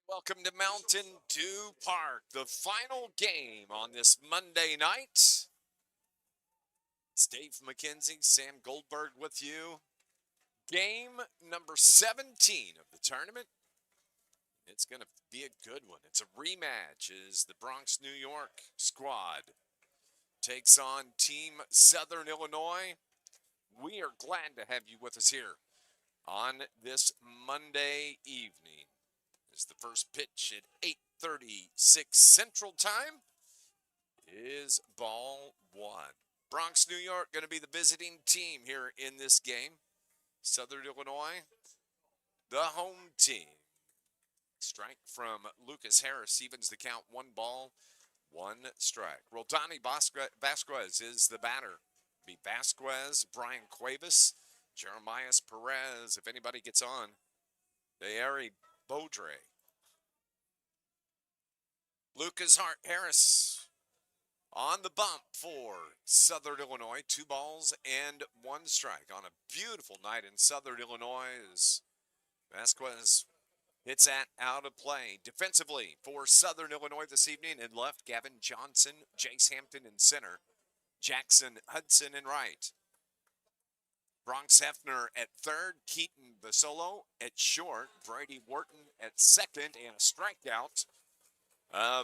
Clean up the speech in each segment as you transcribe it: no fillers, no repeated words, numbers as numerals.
Welcome to Mountain Dew Park, the final game on this Monday night. It's Dave McKenzie, Sam Goldberg with you. Game number 17 of the tournament. It's going to be a good one. It's a rematch as the Bronx, New York squad takes on Team Southern Illinois. We are glad to have you with us here on this Monday evening. Is the first pitch at 8:36 Central Time is ball one. Bronx, New York, going to be the visiting team here in this game. Southern Illinois, the home team. Strike from Lucas Harris evens the count. One ball, one strike. Roldani Vasquez is the batter. Be Vasquez, Brian Cuevas, Jeremias Perez. If anybody gets on, Deari Beaudre. Lucas Harris on the bump for Southern Illinois. 2 balls and 1 strike on a beautiful night in Southern Illinois as Vasquez hits that out of play. Defensively for Southern Illinois this evening in left, Gavin Johnson, Jace Hampton in center, Jackson Hudson in right. Bronx Hefner at third, Keaton Basolo at short, Brady Wharton at second, and a strikeout.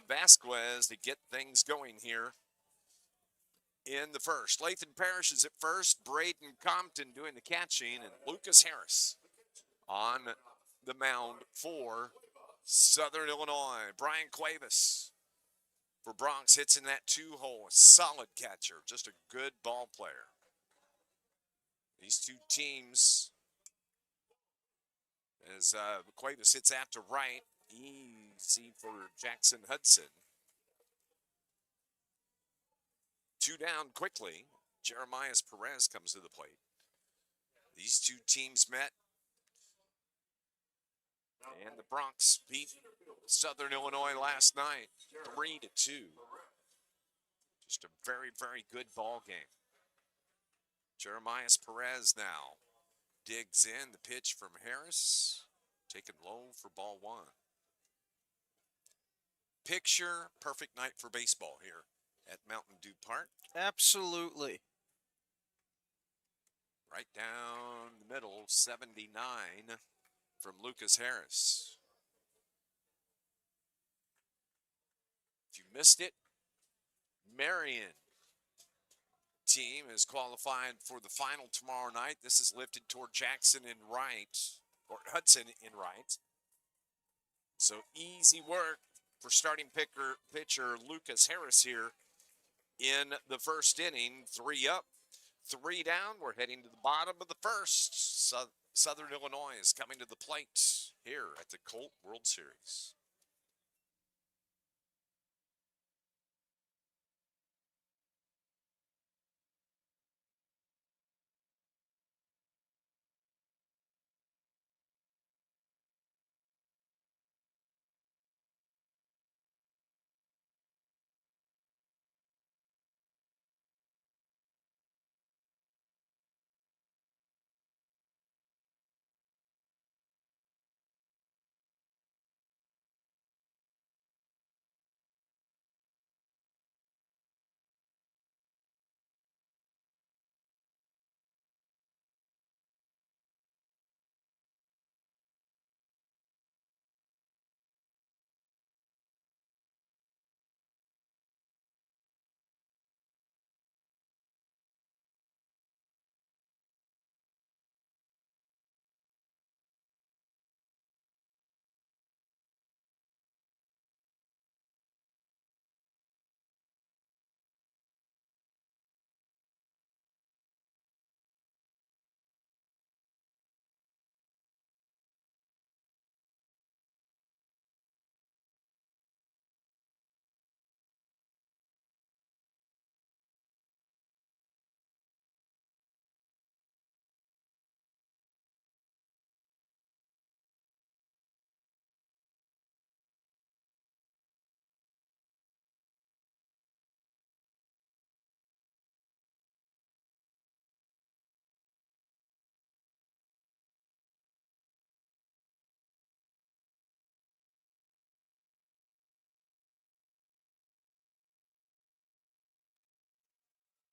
Vasquez to get things going here in the first. Lathan Parrish is at first, Braden Compton doing the catching, and Lucas Harris on the mound for Southern Illinois. Brian Cuevas for Bronx hits in that 2-hole. A solid catcher, just a good ball player. These two teams, as Cuevas hits out to right, easy for Jackson Hudson. 2 down quickly. Jeremias Perez comes to the plate. These two teams met, and the Bronx beat Southern Illinois last night 3-2. Just a very, very good ball game. Jeremias Perez now digs in. The pitch from Harris, taken low for ball one. Picture perfect night for baseball here at Mountain Dew Park. Absolutely. Right down the middle, 79 from Lucas Harris. If you missed it, Marion team is qualified for the final tomorrow night. This is lifted toward Jackson in right, or Hudson in right. So easy work for starting pitcher Lucas Harris here in the first inning. 3 up, 3 down. We're heading to the bottom of the first. Southern Illinois is coming to the plate here at the Colt World Series.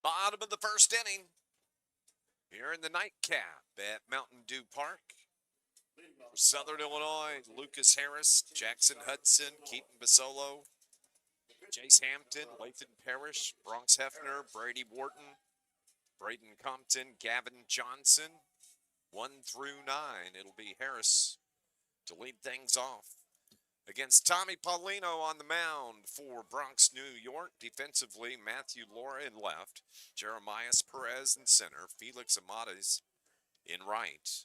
Bottom of the first inning. Here in the nightcap at Mountain Dew Park. Southern Illinois, Lucas Harris, Jackson Hudson, Keaton Basolo, Jace Hampton, Lathan Parrish, Bronx Hefner, Brady Wharton, Braden Compton, Gavin Johnson. 1 through 9. It'll be Harris to lead things off. Against Tommy Paulino on the mound for Bronx, New York. Defensively, Matthew Laura in left, Jeremias Perez in center, Felix Amates in right,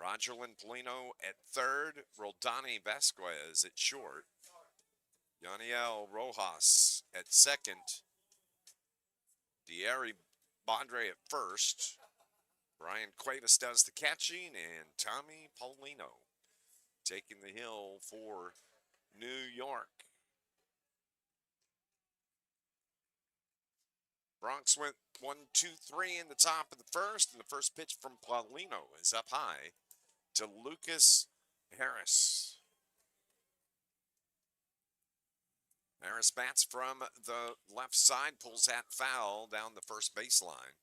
Roger Polino at third, Roldani Vasquez at short, Yaniel Rojas at second, Dieri Bondre at first, Brian Cuevas does the catching, and Tommy Paulino taking the hill for New York. Bronx went 1, 2, 3 in the top of the first, and the first pitch from Paulino is up high to Lucas Harris. Harris bats from the left side, pulls that foul down the first baseline.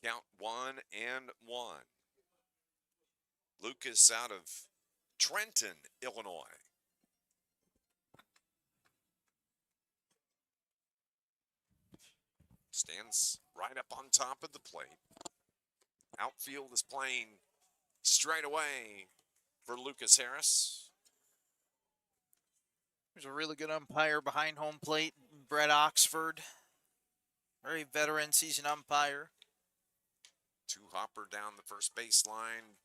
Count 1-1. Lucas out of Trenton, Illinois. Stands right up on top of the plate. Outfield is playing straight away for Lucas Harris. There's a really good umpire behind home plate, Brett Oxford. Very veteran, seasoned umpire. Two-hopper down the first baseline.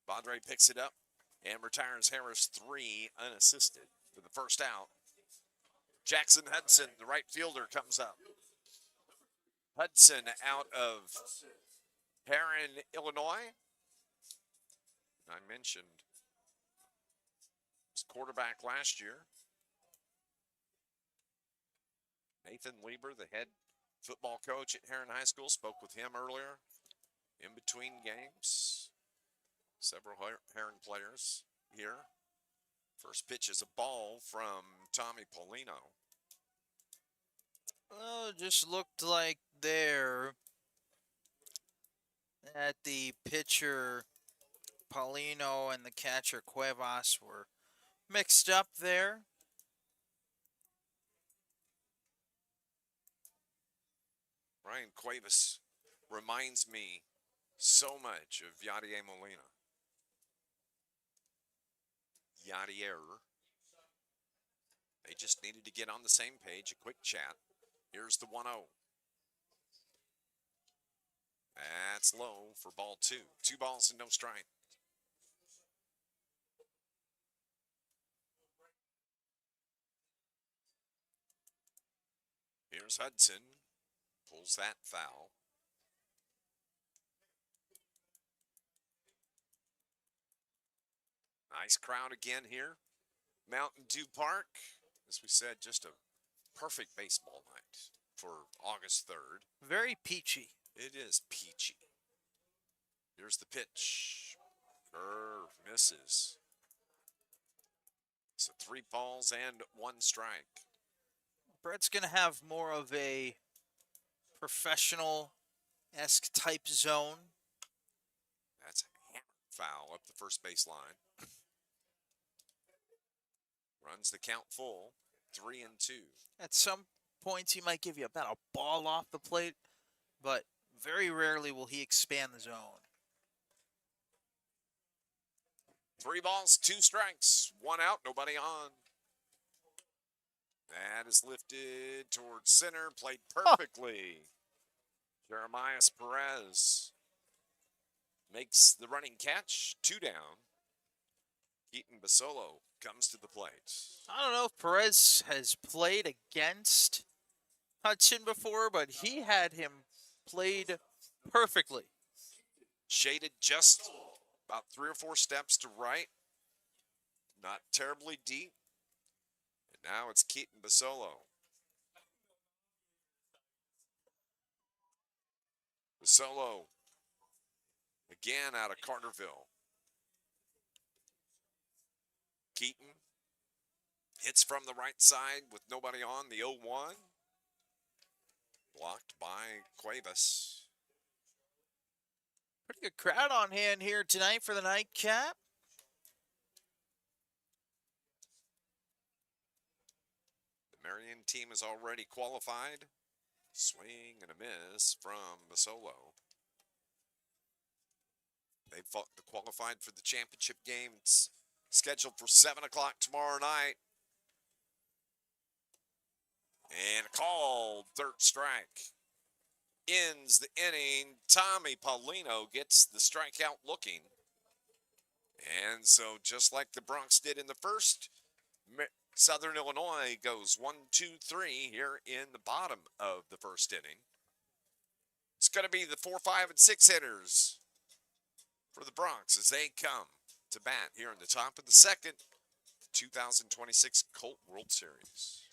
Bondre picks it up and retires Harris 3 unassisted for the first out. Jackson Hudson, the right fielder, comes up. Hudson out of Perrin, Illinois. I mentioned his quarterback last year. Nathan Lieber, the head football coach at Heron High School, spoke with him earlier in between games. Several Heron players here. First pitch is a ball from Tommy Paulino. Well, it just looked like there that the pitcher Paulino and the catcher Cuevas were mixed up there. Ryan Cuevas reminds me so much of Yadier Molina. Yadier. They just needed to get on the same page, a quick chat. Here's the 1-0. That's low for ball 2. 2 balls and no strike. Here's Hudson. Pulls that foul. Nice crowd again here. Mountain Dew Park. As we said, just a perfect baseball night for August 3rd. Very peachy. It is peachy. Here's the pitch. Curve misses. So 3 balls and 1 strike. Brett's going to have more of a professional-esque type zone. That's a hammer foul up the first baseline. Runs the count full, 3-2. At some points, he might give you about a ball off the plate, but very rarely will he expand the zone. 3 balls, 2 strikes, 1 out, nobody on. That is lifted towards center, played perfectly. Jeremias Perez makes the running catch, 2 down. Keaton Basolo comes to the plate. I don't know if Perez has played against Hudson before, but he had him played perfectly. Shaded just about 3 or 4 steps to right. Not terribly deep. And now it's Keaton Basolo. Basolo again out of Carterville. Keaton Hits from the right side with nobody on. The 0-1. Blocked by Cuevas. Pretty good crowd on hand here tonight for the nightcap. The Marion team is already qualified. Swing and a miss from Basolo. They qualified for the championship game. It's scheduled for 7 o'clock tomorrow night. And a call, third strike. Ends the inning. Tommy Paulino gets the strikeout looking. And so just like the Bronx did in the first, Southern Illinois goes 1, 2, 3 here in the bottom of the first inning. It's going to be the 4, 5, and 6 hitters for the Bronx as they come to bat here in the top of the second, the 2026 Colt World Series.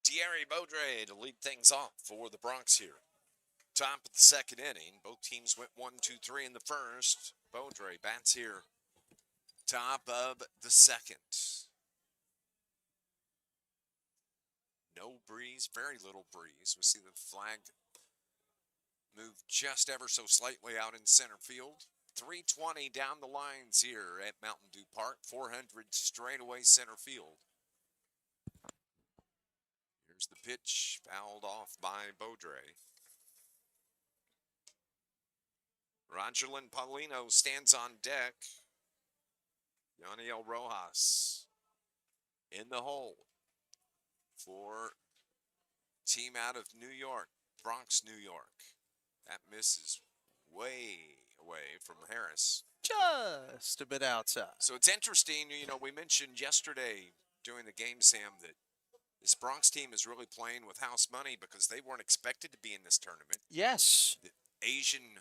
Thierry Baudry to lead things off for the Bronx here. Top of the second inning. Both teams went 1, 2, 3 in the first. Baudry bats here. Top of the second. No breeze, very little breeze. We see the flag move just ever so slightly out in center field. 320 down the lines here at Mountain Dew Park. 400 straightaway center field. Here's the pitch, fouled off by Baudry. Rogerlin Paulino stands on deck. Yaniel Rojas in the hole for team out of New York, Bronx, New York. That misses way away from Harris. Just a bit outside. So it's interesting, you know, we mentioned yesterday during the game, Sam, that this Bronx team is really playing with house money because they weren't expected to be in this tournament. Yes. The Asian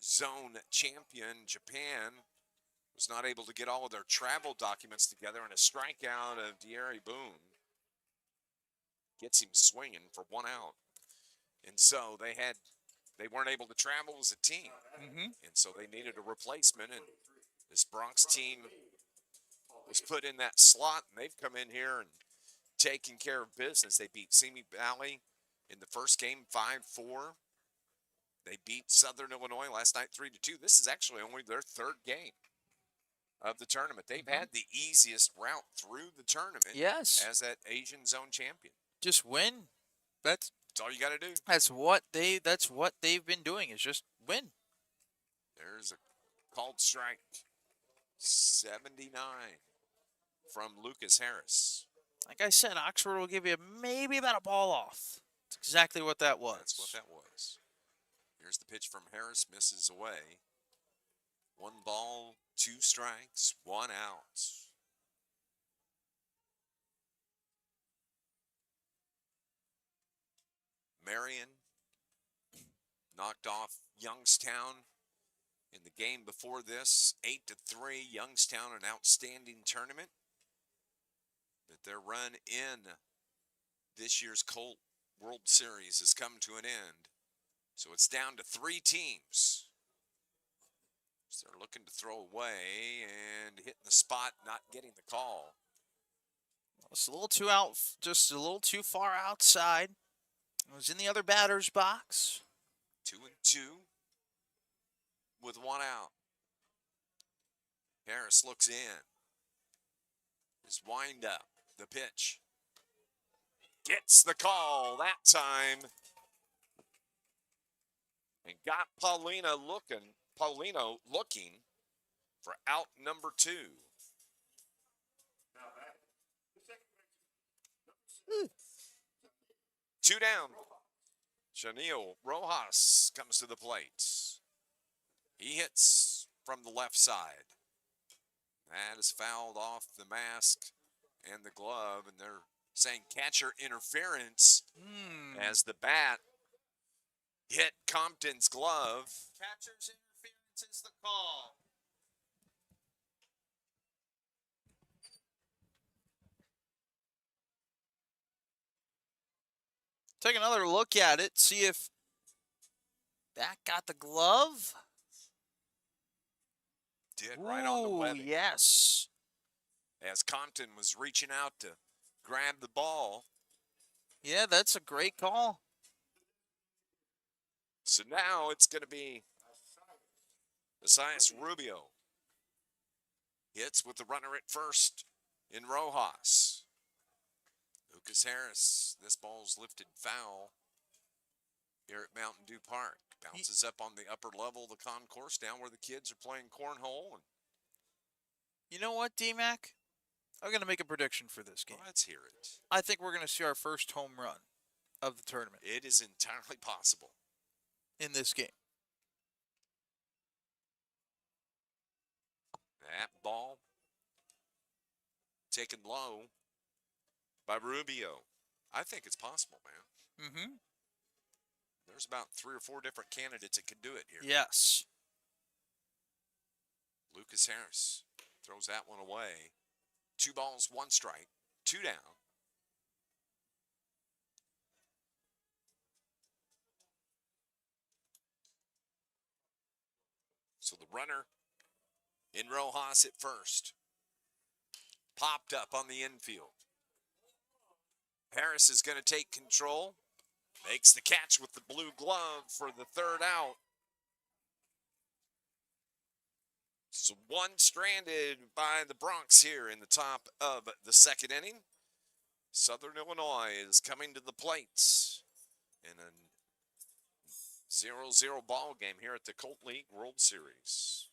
zone champion, Japan, was not able to get all of their travel documents together, and a strikeout of Thierry Boone gets him swinging for 1 out. And so they weren't able to travel as a team. And so they needed a replacement, and this Bronx team was put in that slot, and they've come in here and taken care of business. They beat Simi Valley in the first game 5-4. They beat Southern Illinois last night 3-2. This is actually only their third game of the tournament. They've had the easiest route through the tournament. Yes. As that Asian zone champion. Just win. That's all you got to do. That's what they've been doing, is just win. There's a called strike. 79 from Lucas Harris. Like I said, Oxford will give you maybe about a ball off. That's exactly what that was. That's what that was. Here's the pitch from Harris, misses away. 1 ball, 2 strikes, 1 out. Marion knocked off Youngstown in the game before this, 8-3. Youngstown, an outstanding tournament. But their run in this year's Colt World Series has come to an end. So it's down to 3 teams So they're looking to throw away and hitting the spot, not getting the call. It's a little too out, just a little too far outside. It was in the other batter's box. 2-2 with one out. Harris looks in. His wind up. The pitch. Gets the call that time. And got Paulino looking for out number 2. Two down. Chanil Rojas comes to the plate. He hits from the left side. That is fouled off the mask and the glove, and they're saying catcher interference as the bat hit Compton's glove. Catcher's interference is the call. Take another look at it, see if that got the glove. Did right on the webbing. Yes. As Compton was reaching out to grab the ball. Yeah, that's a great call. So now it's going to be Messias Rubio. Hits with the runner at first in Rojas. Lucas Harris, this ball's lifted foul here at Mountain Dew Park. Bounces up on the upper level of the concourse down where the kids are playing cornhole. And you know what, D-Mac? I'm going to make a prediction for this game. let's hear it. I think we're going to see our first home run of the tournament. It is entirely possible. In this game. That ball taken low by Rubio. I think it's possible, man. Mm-hmm. There's about 3 or 4 different candidates that can do it here. Yes. Lucas Harris throws that one away. 2 balls, 1 strike, 2 down. So the runner in Rojas at first. Popped up on the infield. Harris is going to take control. Makes the catch with the blue glove for the 3rd out. So 1 stranded by the Bronx here in the top of the 2nd inning. Southern Illinois is coming to the plates in a 0-0 ball game here at the Colt League World Series.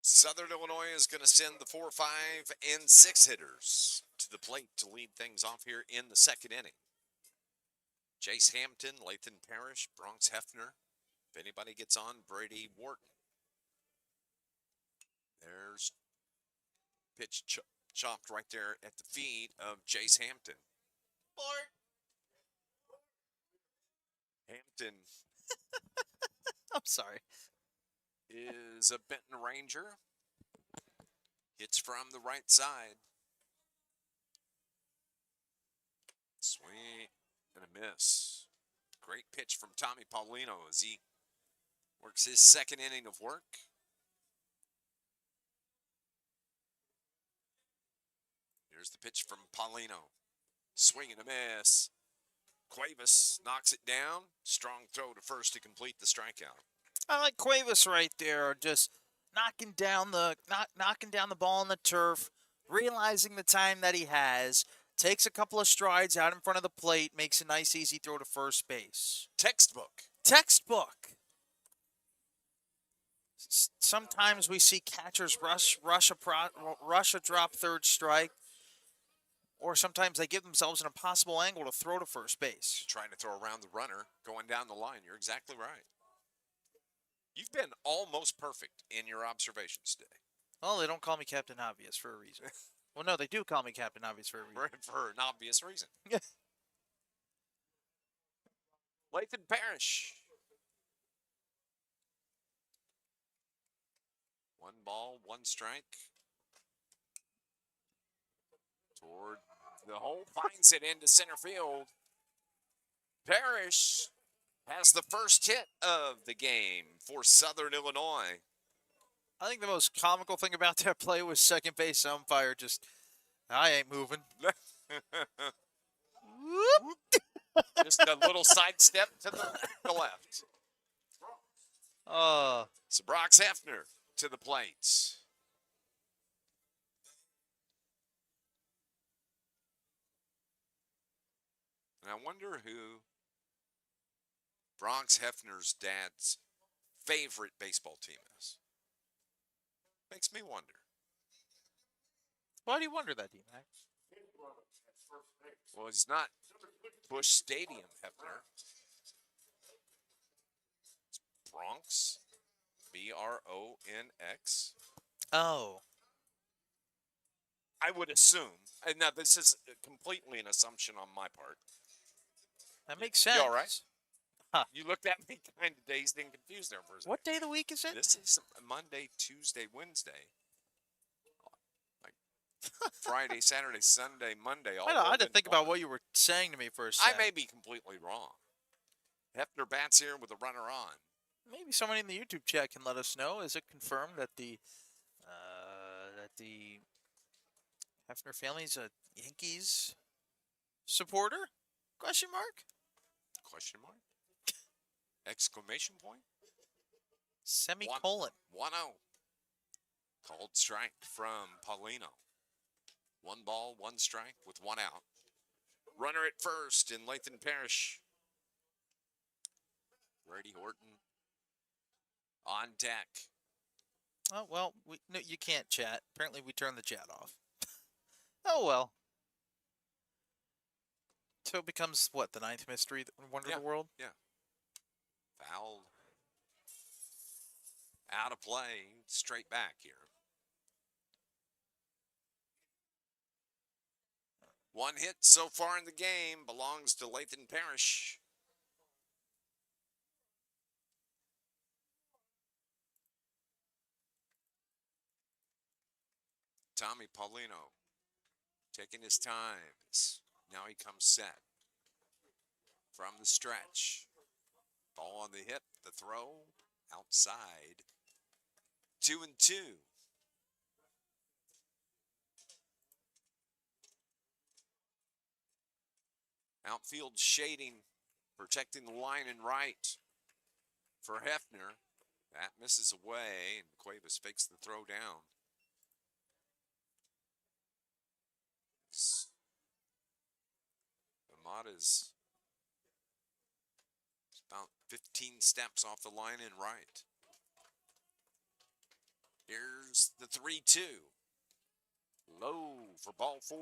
Southern Illinois is going to send the 4, 5, and 6 hitters to the plate to lead things off here in the 2nd inning. Jace Hampton, Lathan Parrish, Bronx Hefner. If anybody gets on, Brady Wharton. There's pitch chopped right there at the feet of Jace Hampton. Hampton I'm sorry. is a Benton Ranger. Hits from the right side. Swing and a miss. Great pitch from Tommy Paulino as he works his second inning of work. Here's the pitch from Paulino. Swing and a miss. Cuevas knocks it down. Strong throw to first to complete the strikeout. I like Cuevas right there, just knocking down the ball on the turf, realizing the time that he has, takes a couple of strides out in front of the plate, makes a nice easy throw to first base. Textbook. Textbook. Sometimes we see catchers rush a drop third strike, or sometimes they give themselves an impossible angle to throw to first base. Trying to throw around the runner, going down the line. You're exactly right. You've been almost perfect in your observations today. Well, they don't call me Captain Obvious for a reason. Well, no, they do call me Captain Obvious for a reason. For an obvious reason. Yeah. Lathan Parrish. 1 ball, 1 strike. Toward the hole, finds it into center field. Parrish has the first hit of the game for Southern Illinois. I think the most comical thing about that play was second base umpire just, I ain't moving. Just a little sidestep to the left. So Bronx Hefner to the plate. And I wonder who Bronx Hefner's dad's favorite baseball team is. Makes me wonder. Why do you wonder that, D-Mac? Well, he's not Busch Stadium Hefner. It's Bronx, Bronx. Oh. I would assume. And now, this is completely an assumption on my part. That makes sense. You all right? Huh. You looked at me kind of dazed and confused there for a second. What day of the week is it? This is Monday, Tuesday, Wednesday. Like Friday, Saturday, Sunday, Monday. All I had to think about one. what you were saying to me for a second. I may be completely wrong. Hefner bats here with a runner on. Maybe someone in the YouTube chat can let us know. Is it confirmed that the Hefner family is a Yankees supporter? Question mark? Question mark? Exclamation point? Semicolon. 1-0. Called strike from Paulino. 1 ball, 1 strike with 1 out. Runner at first in Lathan Parrish. Brady Horton on deck. Oh, well, no, you can't chat. Apparently we turned the chat off. Oh, well. So it becomes, what, the 9th mystery wonder of the world? Yeah. Fouled. Out of play. Straight back here. 1 hit so far in the game belongs to Lathan Parrish. Tommy Paulino taking his time. Now he comes set. From the stretch. Ball on the hip, the throw, outside. 2-2. Outfield shading, protecting the line and right for Hefner. That misses away, and Cuevas fakes the throw down. Amada's about 15 steps off the line and right. Here's the 3-2. Low for ball 4.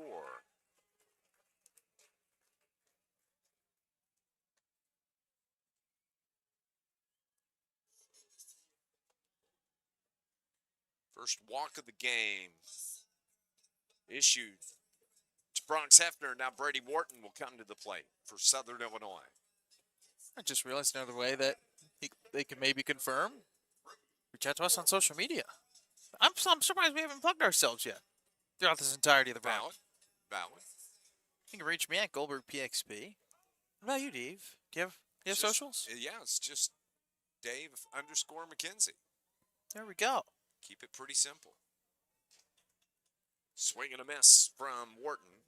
First walk of the game issued to Bronx Hefner. Now Brady Wharton will come to the plate for Southern Illinois. I just realized another way that they can maybe confirm, reach out to us on social media. I'm surprised we haven't plugged ourselves yet throughout this entirety of the Valid. round. Valid. You can reach me at Goldberg PXP. What about you, Dave? Do you have Just- socials? Yeah, it's just Dave_McKenzie. There we go. Keep it pretty simple. Swing and a miss from Wharton.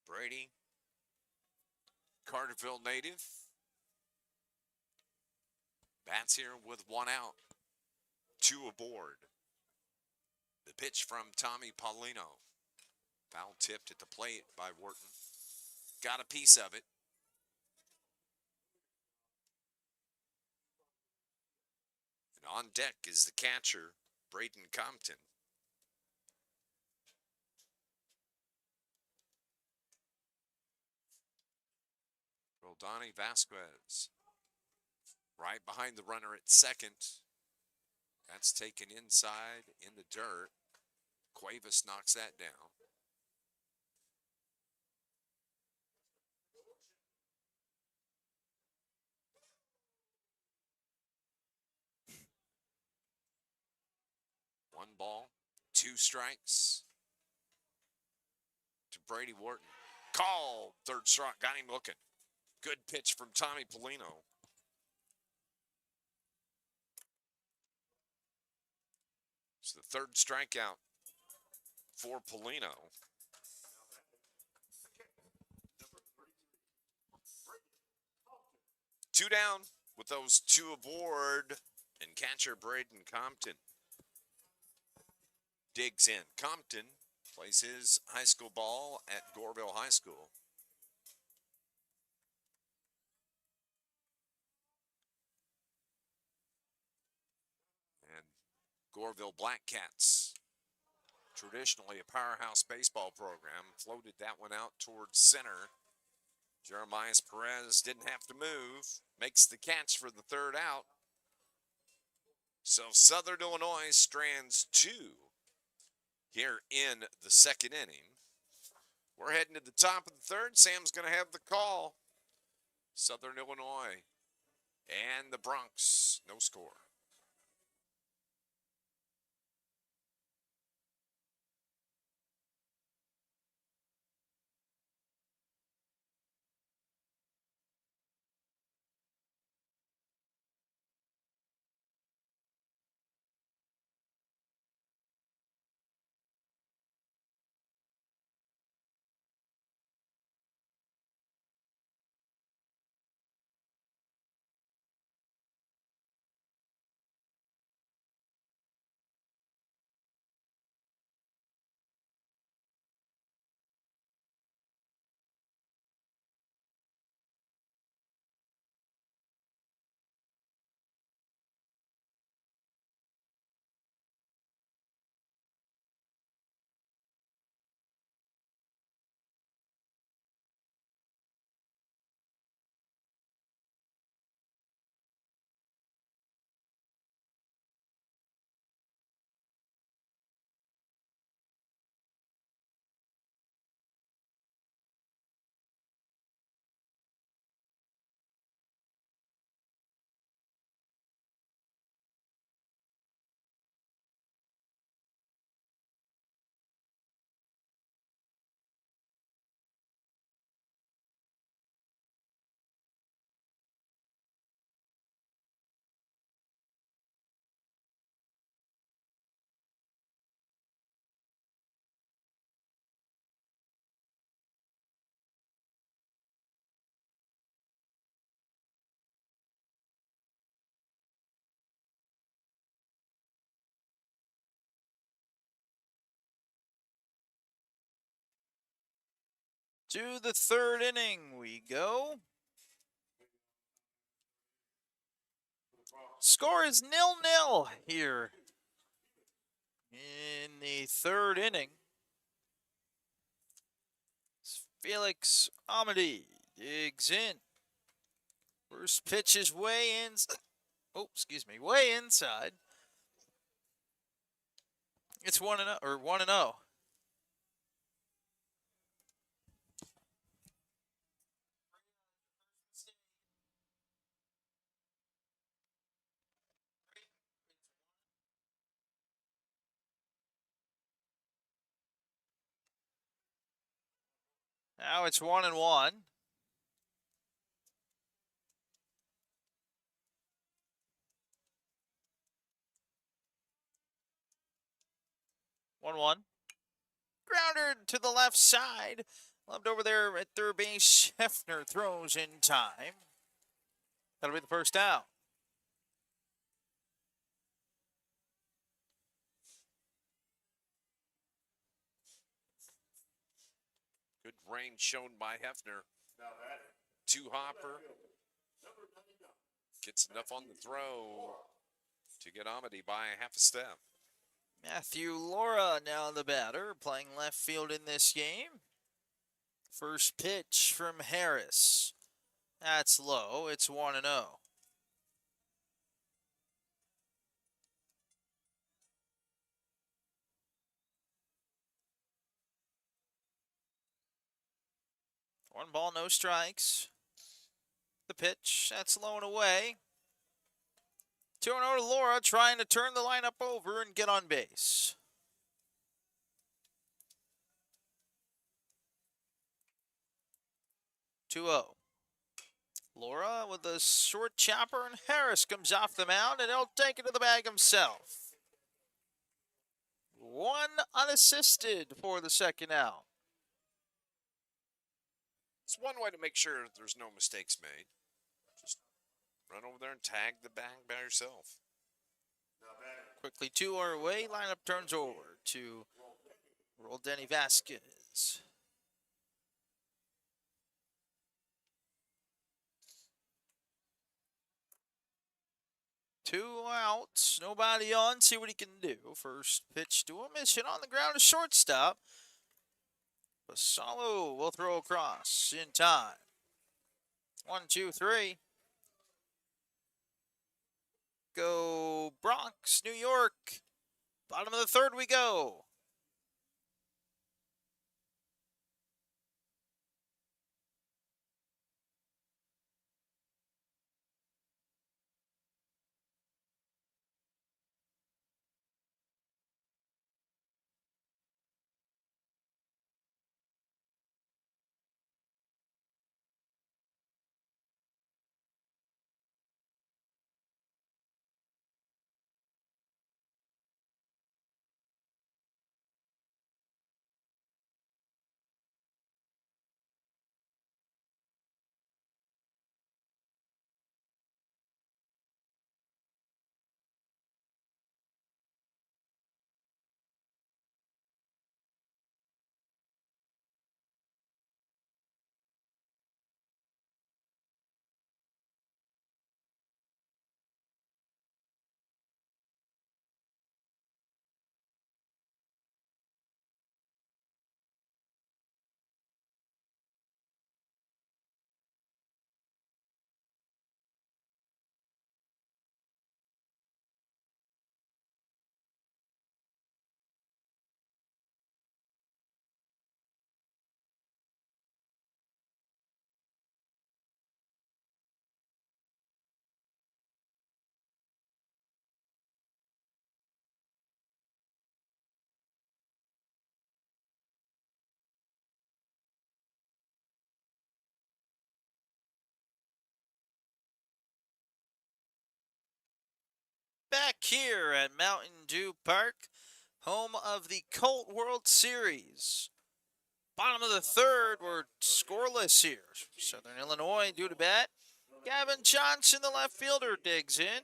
Brady, Carterville native. Bats here with one out. 2 aboard. The pitch from Tommy Paulino. Foul tipped at the plate by Wharton. Got a piece of it. And on deck is the catcher, Braden Compton. Roldani Vasquez. Right behind the runner at second. That's taken inside in the dirt. Cuevas knocks that down. One ball, 2 strikes to Brady Wharton. Call, 3rd strike, got him looking. Good pitch from Tommy Paulino. It's the 3rd strikeout for Paulino. Two down with those 2 aboard, and catcher Braden Compton digs in. Compton plays his high school ball at Goreville High School. And Goreville Black Cats, traditionally a powerhouse baseball program, floated that one out towards center. Jeremiah Perez didn't have to move, makes the catch for the 3rd out. So Southern Illinois strands 2 here in the 2nd inning. We're heading to the top of the 3rd. Sam's going to have the call. Southern Illinois and the Bronx, no score. To the 3rd inning we go. Score is 0-0 here in the 3rd inning. Felix Amadi digs in. First pitch is way in. Oh, excuse me, way inside. It's 1-0 or 1-0. Now it's 1-1. One. Grounder to the left side. Loved over there at third base. Hefner throws in time. That'll be the first out. Good range shown by Hefner. Two hopper. Gets enough on the throw to get Amity by a half a step. Matthew Laura now the batter, playing left field in this game. First pitch from Harris. That's low. It's 1-0. One ball, no strikes. The pitch, that's low and away. 2-0 to Laura, trying to turn the lineup over and get on base. Laura with a short chopper, and Harris comes off the mound, and he'll take it to the bag himself. One unassisted for the second out. It's one way to make sure there's no mistakes made. Just run over there and tag the bag by yourself. Quickly 2 are away. Lineup turns over to Roldanny Vasquez. Two outs, nobody on. See what he can do. First pitch to him is hit on the ground to shortstop. Basalo will throw across in time. 1, 2, 3. Go Bronx, New York. Bottom of the third we go. Back here at Mountain Dew Park, home of the Colt World Series. Bottom of the third, we're scoreless here. Southern Illinois due to bat. Gavin Johnson, the left fielder, digs in.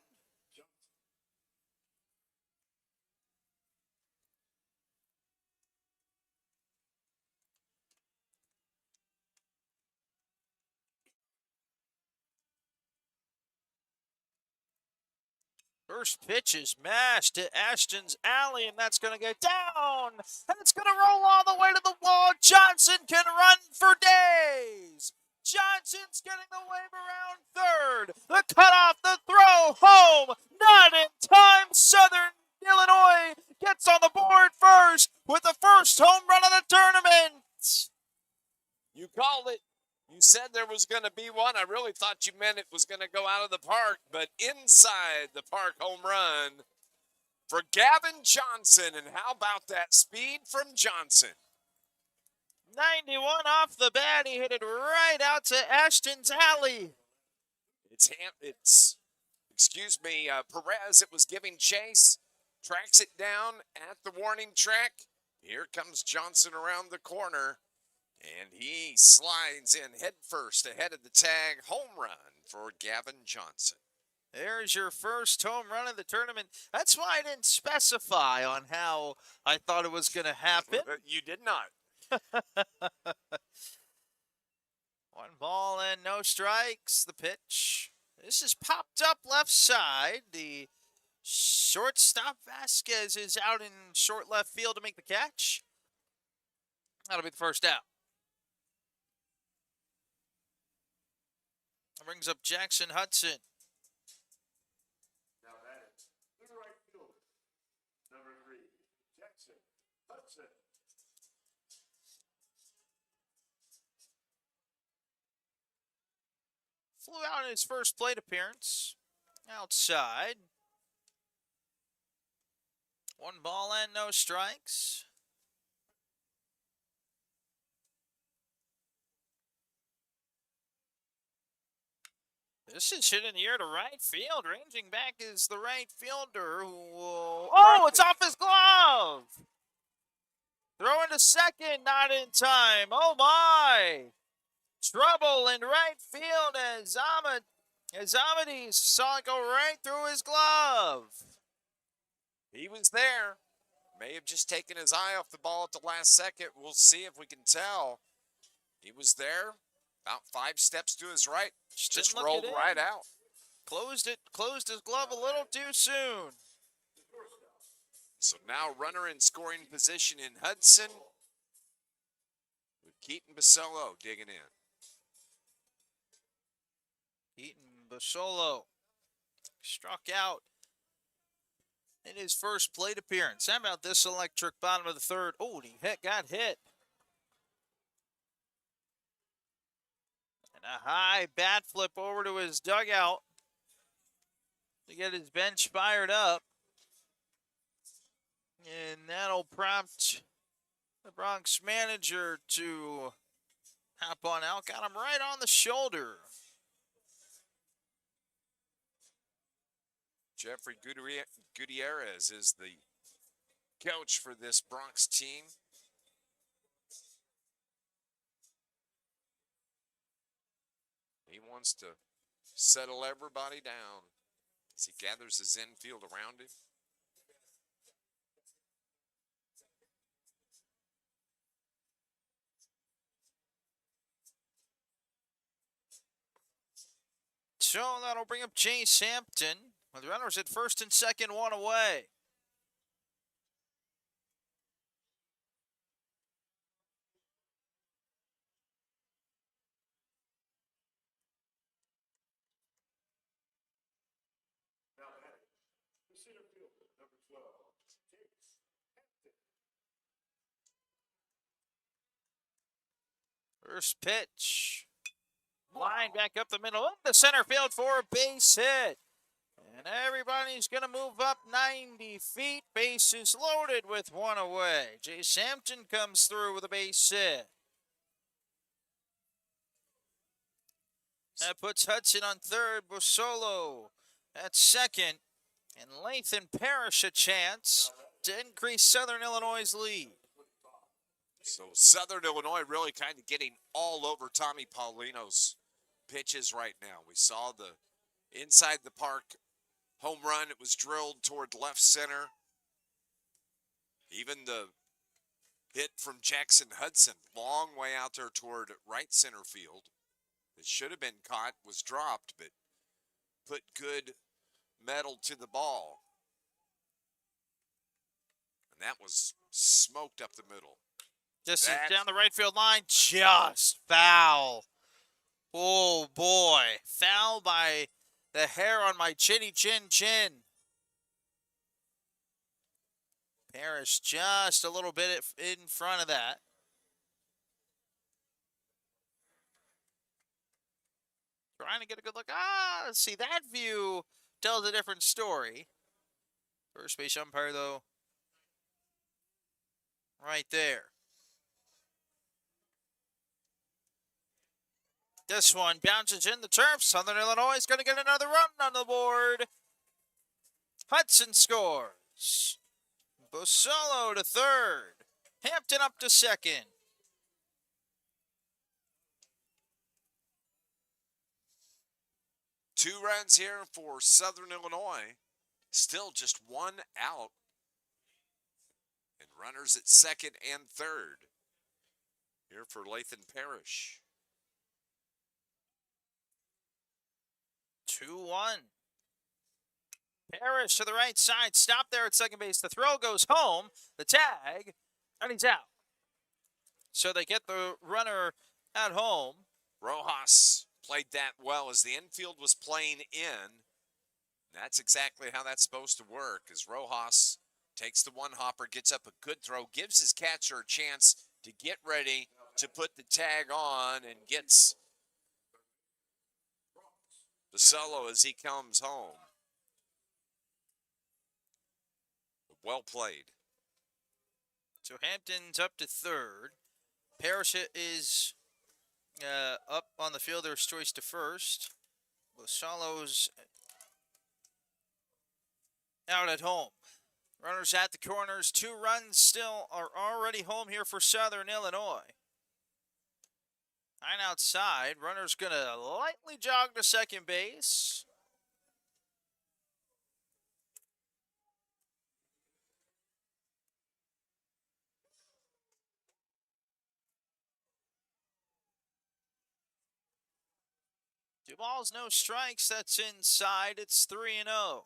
First pitch is mashed to Ashton's alley, and that's going to get down. And it's going to roll all the way to the wall. Johnson can run for days. Johnson's getting the wave around third. The cutoff, the throw, home. Not in time. Southern Illinois gets on the board first with the first home run of the tournament. You called it. You said there was going to be one. I really thought you meant it was going to go out of the park, but inside the park home run for Gavin Johnson. And how about that speed from Johnson? 91 off the bat. He hit it right out to Ashton's alley. Excuse me, Perez. It was giving chase. Tracks it down at the warning track. Here comes Johnson around the corner. And he slides in head first ahead of the tag. Home run for Gavin Johnson. There's your first home run of the tournament. That's why I didn't specify on how I thought it was going to happen. You did not. 1 ball and no strikes. The pitch. This is popped up left side. The shortstop Vasquez is out in short left field to make the catch. That'll be the first out. That brings up Jackson Hudson. Now that is the right fielder, number 3, Jackson Hudson. Flew out in his first plate appearance. Outside. 1 ball and no strikes. This is hit in the air to right field. Ranging back is the right fielder who will... Oh, it's off his glove! Throwing to second, not in time. Oh, my! Trouble in right field as Amades saw it go right through his glove. He was there. May have just taken his eye off the ball at the last second. We'll see if we can tell. He was there, about 5 steps to his right. Just rolled right out. Closed his glove a little too soon. So now runner in scoring position in Hudson, with Keaton Basello digging in. Keaton Basello struck out in his first plate appearance. How about this electric bottom of the third? Oh, he got hit. And a high bat flip over to his dugout to get his bench fired up. And that'll prompt the Bronx manager to hop on out. Got him right on the shoulder. Jeffrey Gutierrez is the coach for this Bronx team. He wants to settle everybody down as he gathers his infield around him. So that'll bring up Chase Hampton with runners at first and second, 1 away. First pitch. Line back up the middle into center field for a base hit. And everybody's going to move up 90 feet. Bases loaded with 1 away. Chase Hampton comes through with a base hit. That puts Hudson on third. Basello at second. And Lathan Parrish a chance to increase Southern Illinois' lead. So Southern Illinois really kind of getting all over Tommy Paulino's pitches right now. We saw the inside the park home run. It was drilled toward left center. Even the hit from Jackson Hudson, long way out there toward right center field. It should have been caught, was dropped, but put good metal to the ball. And that was smoked up the middle. Just down the right field line, just foul. Oh, boy. Foul by the hair on my chinny chin. Parrish just a little bit in front of that. Trying to get a good look. See, that view tells a different story. First base umpire, though, right there. This one bounces in the turf. Southern Illinois is going to get another run on the board. Hudson scores. Bosolo to third. Hampton up to second. Two runs here for Southern Illinois. Still just one out. And runners at second and third. Here for Lathan Parrish. 2-1. Parrish to the right side. Stop there at second base. The throw goes home. The tag. And he's out. So they get the runner at home. Rojas played that well as the infield was playing in. That's exactly how that's supposed to work, as Rojas takes the one hopper, gets up a good throw, gives his catcher a chance to get ready to put the tag on, and gets the solo as he comes home. Well played. So Hampton's up to third. Parrish is up on the fielder's choice to first. Losalo's out at home. Runners at the corners. 2 runs still are already home here for Southern Illinois. 9 outside. Runner's going to lightly jog to second base. Two balls, no strikes. That's inside. It's 3-0.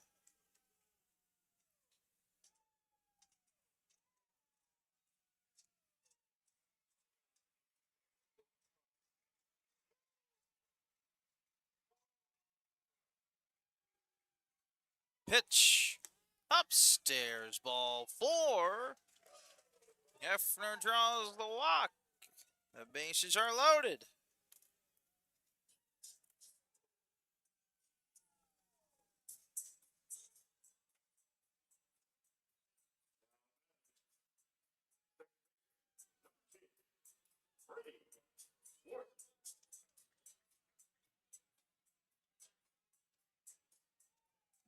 Pitch. Upstairs, ball 4. Hefner draws the walk. The bases are loaded.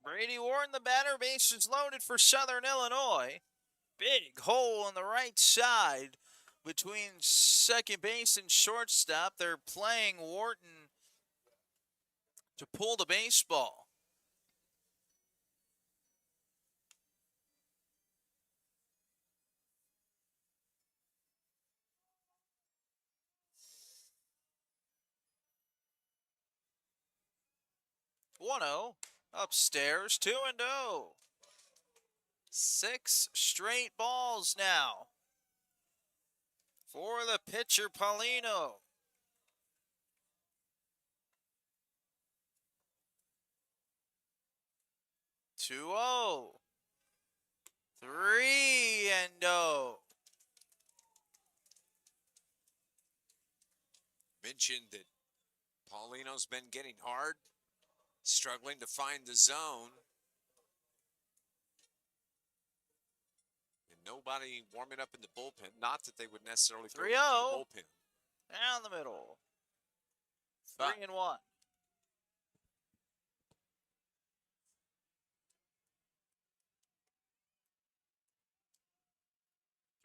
Brady Warren, the batter, bases loaded for Southern Illinois. Big hole on the right side between second base and shortstop. They're playing Wharton to pull the baseball. One-zero. Upstairs, 2-0. 6 straight balls now for the pitcher, Paulino. 2-0. 3-0. Mentioned that Paulino's been getting hard, struggling to find the zone. And nobody warming up in the bullpen. Not that they would necessarily throw to the 3-0. bullpen. Down the middle. But 3-1.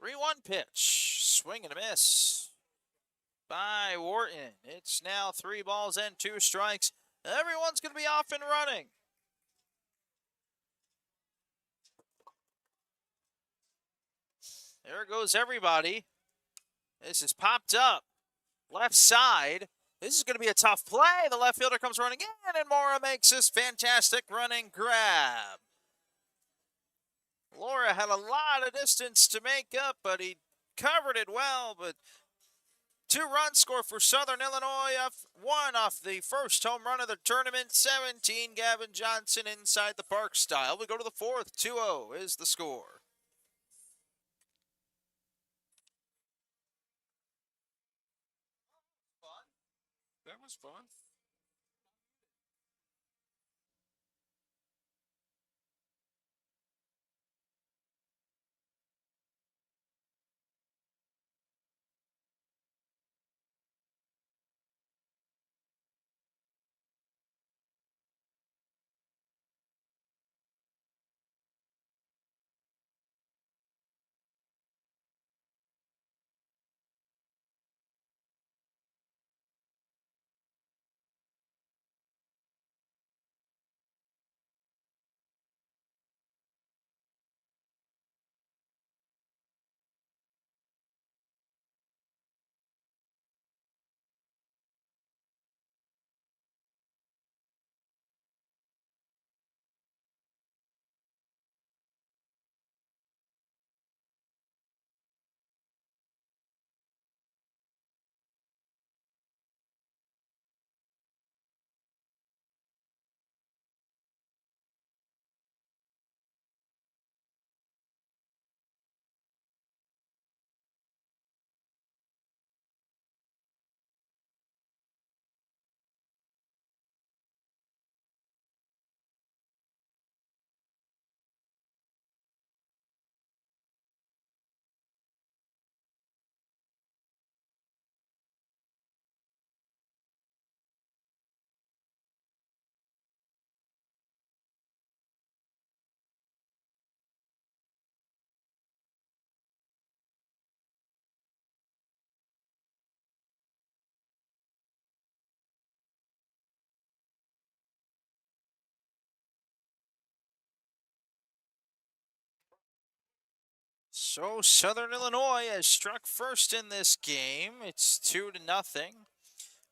Three-one pitch. Swing and a miss by Wharton. It's now 3 balls and 2 strikes. Everyone's going to be off and running. There goes everybody. This is popped up. Left side. This is going to be a tough play. The left fielder comes running in, and Mora makes this fantastic running grab. Laura had a lot of distance to make up, but he covered it well. But 2 runs score for Southern Illinois. 1 off the first home run of the tournament. 17, Gavin Johnson inside the park style. We go to the 4th. 2-0 is the score. that was fun. So Southern Illinois has struck first in this game. It's 2-0.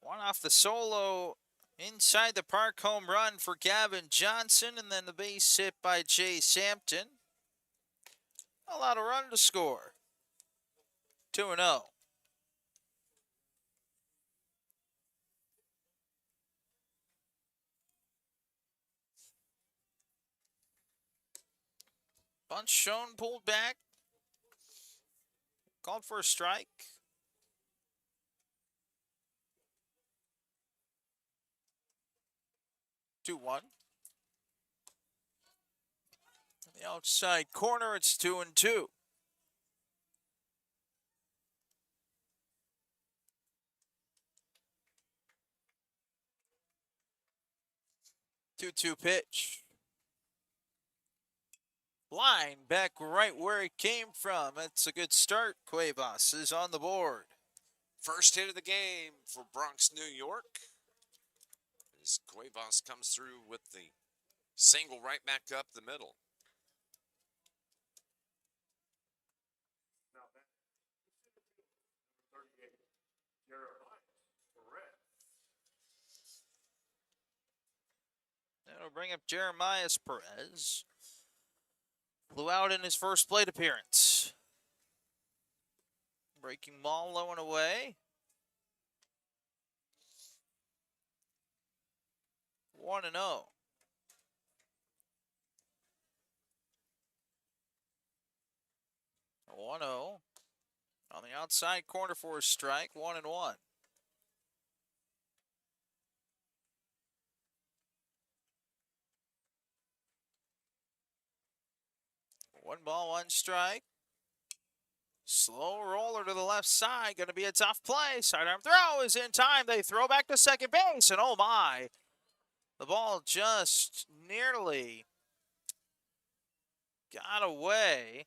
One off the solo inside the park home run for Gavin Johnson, and then the base hit by Jay Sampton. A lot of run to score. 2-0. Bunt shown, pulled back. Called for a strike. 2-1. The outside corner, it's 2-2. Two pitch. Line back right where it came from. That's a good start. Cuevas is on the board. First hit of the game for Bronx, New York. As Cuevas comes through with the single right back up the middle. That'll bring up Jeremiah Perez. Flew out in his first plate appearance. Breaking ball low and away. 1-0. 1-0. On the outside corner for a strike. 1-1. One ball, one strike. Slow roller to the left side. Going to be a tough play. Sidearm throw is in time. They throw back to second base. And oh my. The ball just nearly got away.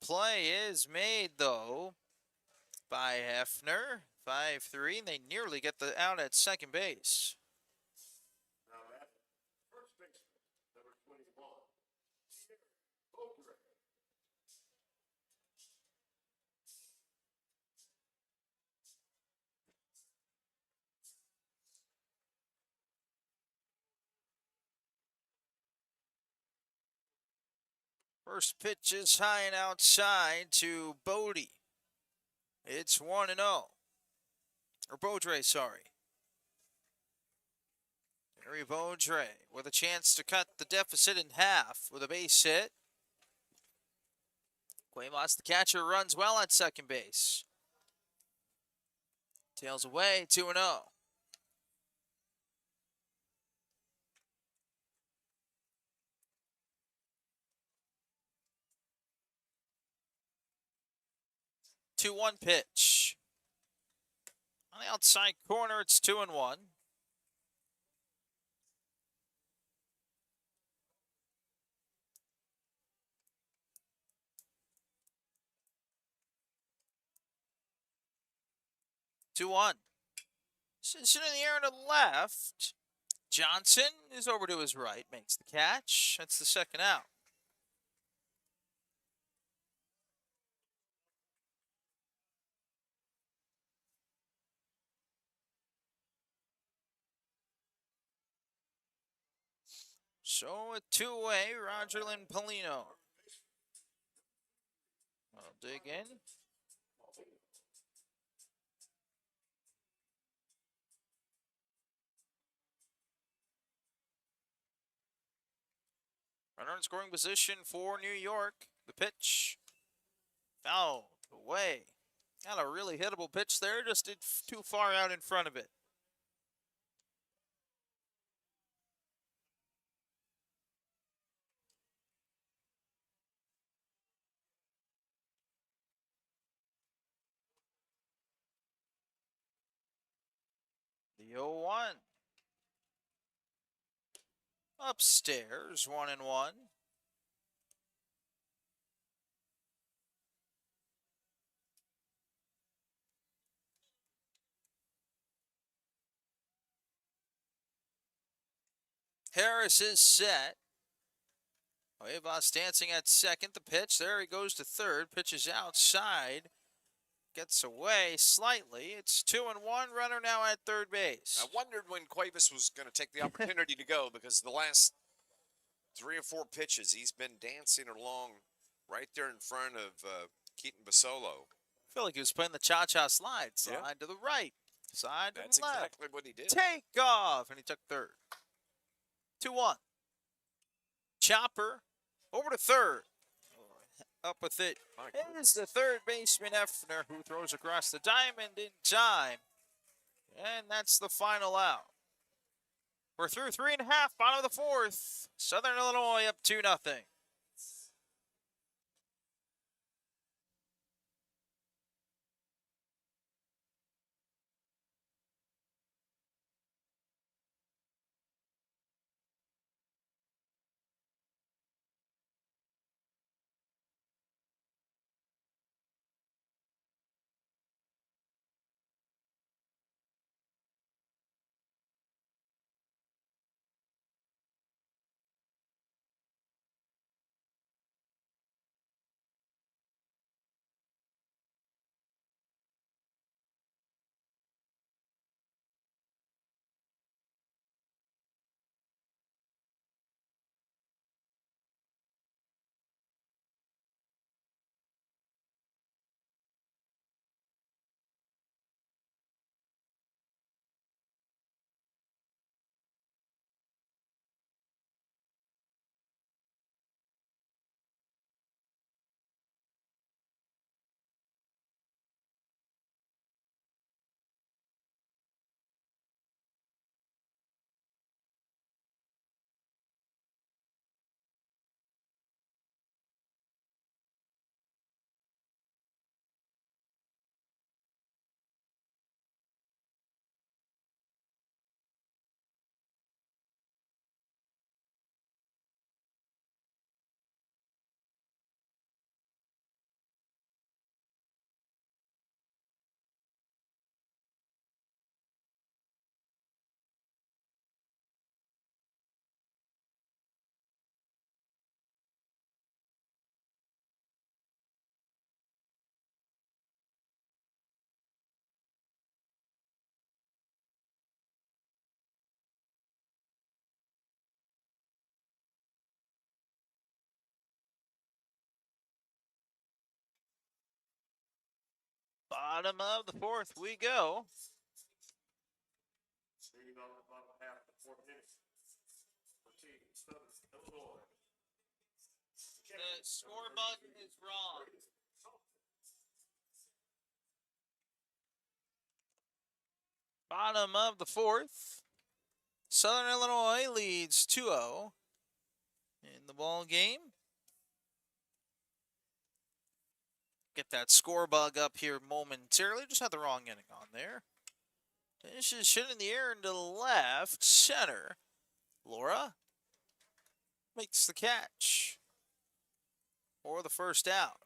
Play is made, though, by Hefner. 5-3. They nearly get the out at second base. First pitch is high and outside to Bodie. It's 1-0. Or Beaudre, sorry. Harry Beaudre with a chance to cut the deficit in half with a base hit. Cuevas, the catcher, runs well at second base. Tails away, 2-0. Two-one pitch. On the outside corner, it's 2-1. Two-one. Position in the air to the left. Johnson is over to his right, makes the catch. That's the second out. So a two-way, Rogerlyn Polino. I'll dig in. Runner in scoring position for New York. The pitch. Fouled away. Got a really hittable pitch there, just too far out in front of it. The 0-1. Upstairs, 1-1. Harris is set. Cuevas dancing at second. The pitch. There he goes to third. Pitches outside. Gets away slightly. It's 2-1. Runner now at third base. I wondered when Cuevas was going to take the opportunity to go because the last 3 or 4 pitches he's been dancing along right there in front of Keaton Basolo. I feel like he was playing the cha-cha slide. Slide Yeah. to the right. Side to That's the left. exactly what he did. Take off. And he took third. 2-1. Chopper over to third. Up with it is the third baseman, Effner, who throws across the diamond in time. And that's the final out. We're through 3.5, bottom of the fourth. Southern Illinois up 2-0. Bottom of the fourth we go. The score button is wrong. Bottom of the fourth. Southern Illinois leads 2-0 in the ball game. Get that score bug up here momentarily. Just had the wrong inning on there. This is shit in the air into left center. Laura makes the catch for the first out.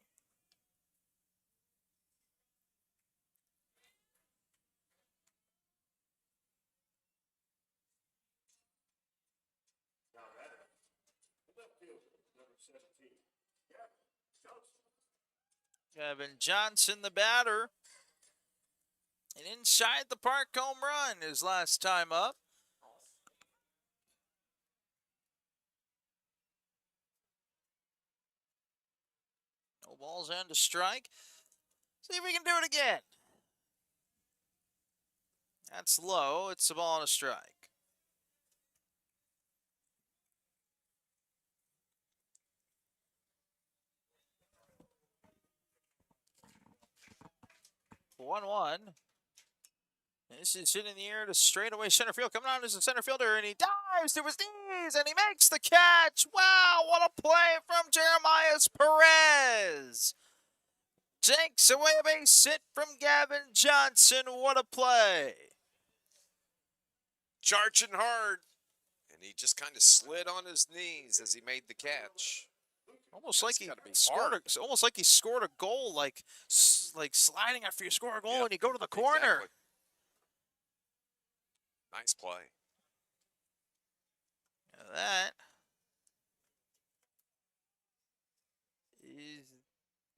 Kevin Johnson, the batter. An inside the park home run his last time up. No balls and a strike. See if we can do it again. That's low. It's a ball and a strike. One. This is hitting the air to straightaway center field. Coming on as a center fielder, and he dives to his knees, and he makes the catch. Wow, what a play from Jeremiah Perez. Takes away a base hit from Gavin Johnson. What a play. Charging hard, and he just kind of slid on his knees as he made the catch. Almost like he scored a goal, like sliding after you score a goal and you go to the corner. Exactly. Nice play. That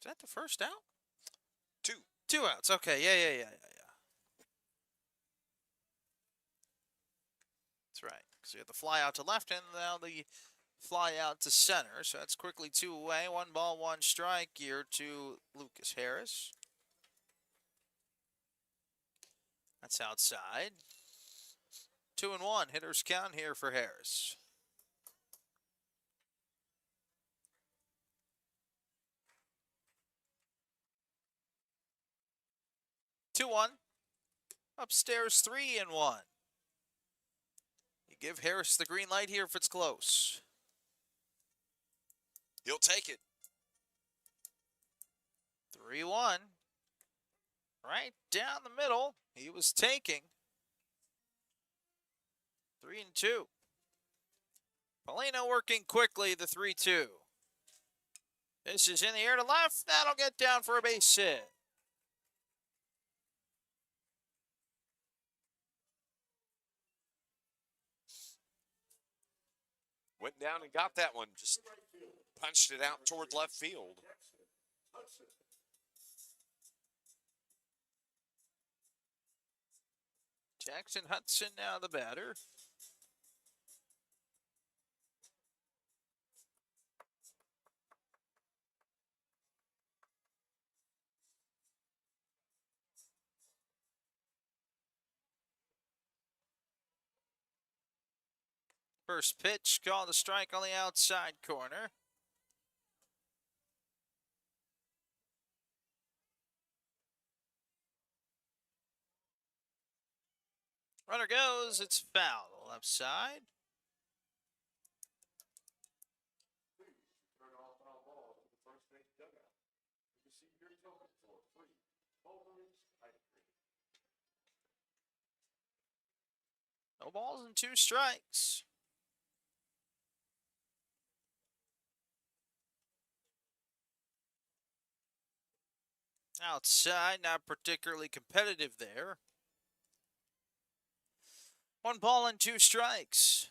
that the first out? 2. 2 outs. Okay, yeah. That's right. Because you have the fly out to left and now the fly out to center. So that's quickly 2 away. 1 ball, 1 strike here to Lucas Harris. That's outside. 2-1. Hitters count here for Harris. Two one. Upstairs 3-1. You give Harris the green light here if it's close. He'll take it. 3-1. Right down the middle. He was taking. 3-2. Paulino working quickly, the 3-2. This is in the air to left. That'll get down for a base hit. Went down and got that one. Just punched it out toward left field. Jackson Hudson now the batter. First pitch, called a strike on the outside corner. Runner goes, it's foul, left side. No balls and 2 strikes. Outside, not particularly competitive there. 1 ball and 2 strikes.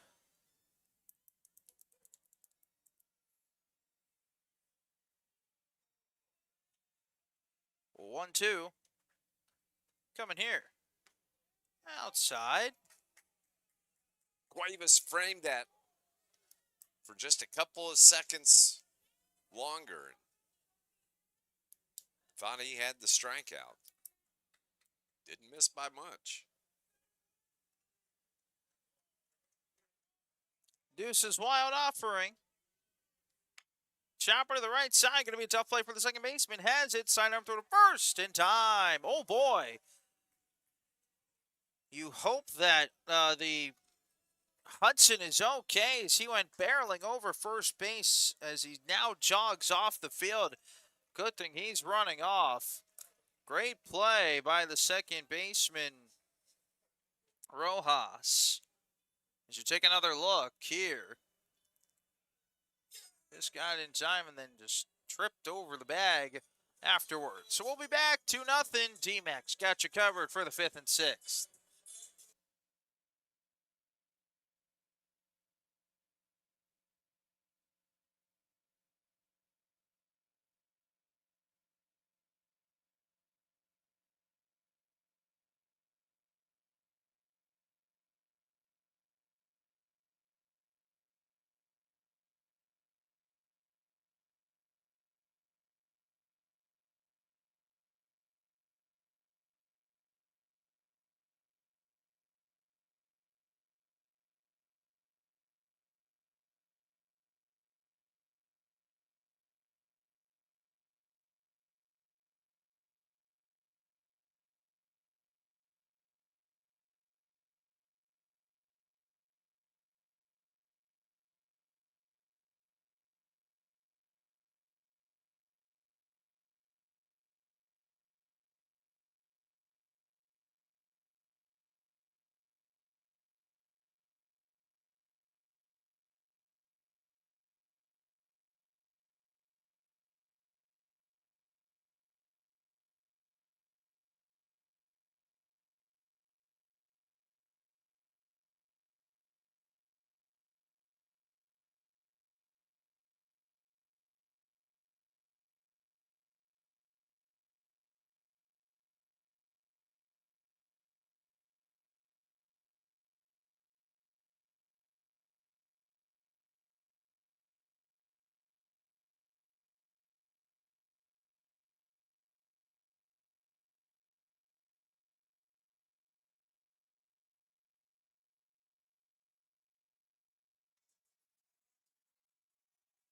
One, 2. Coming here. Outside. Cuevas framed that for just a couple of seconds longer. Thought he had the strikeout. Didn't miss by much. Deuce's wild offering. Chopper to the right side. Going to be a tough play for the second baseman. Has it. Side arm throw to first in time. Oh, boy. You hope that the Hudson is okay as he went barreling over first base as he now jogs off the field. Good thing he's running off. Great play by the second baseman, Rojas. As you take another look here. This got in time and then just tripped over the bag afterwards. So we'll be back 2-0. D-Max got you covered for the 5th and 6th.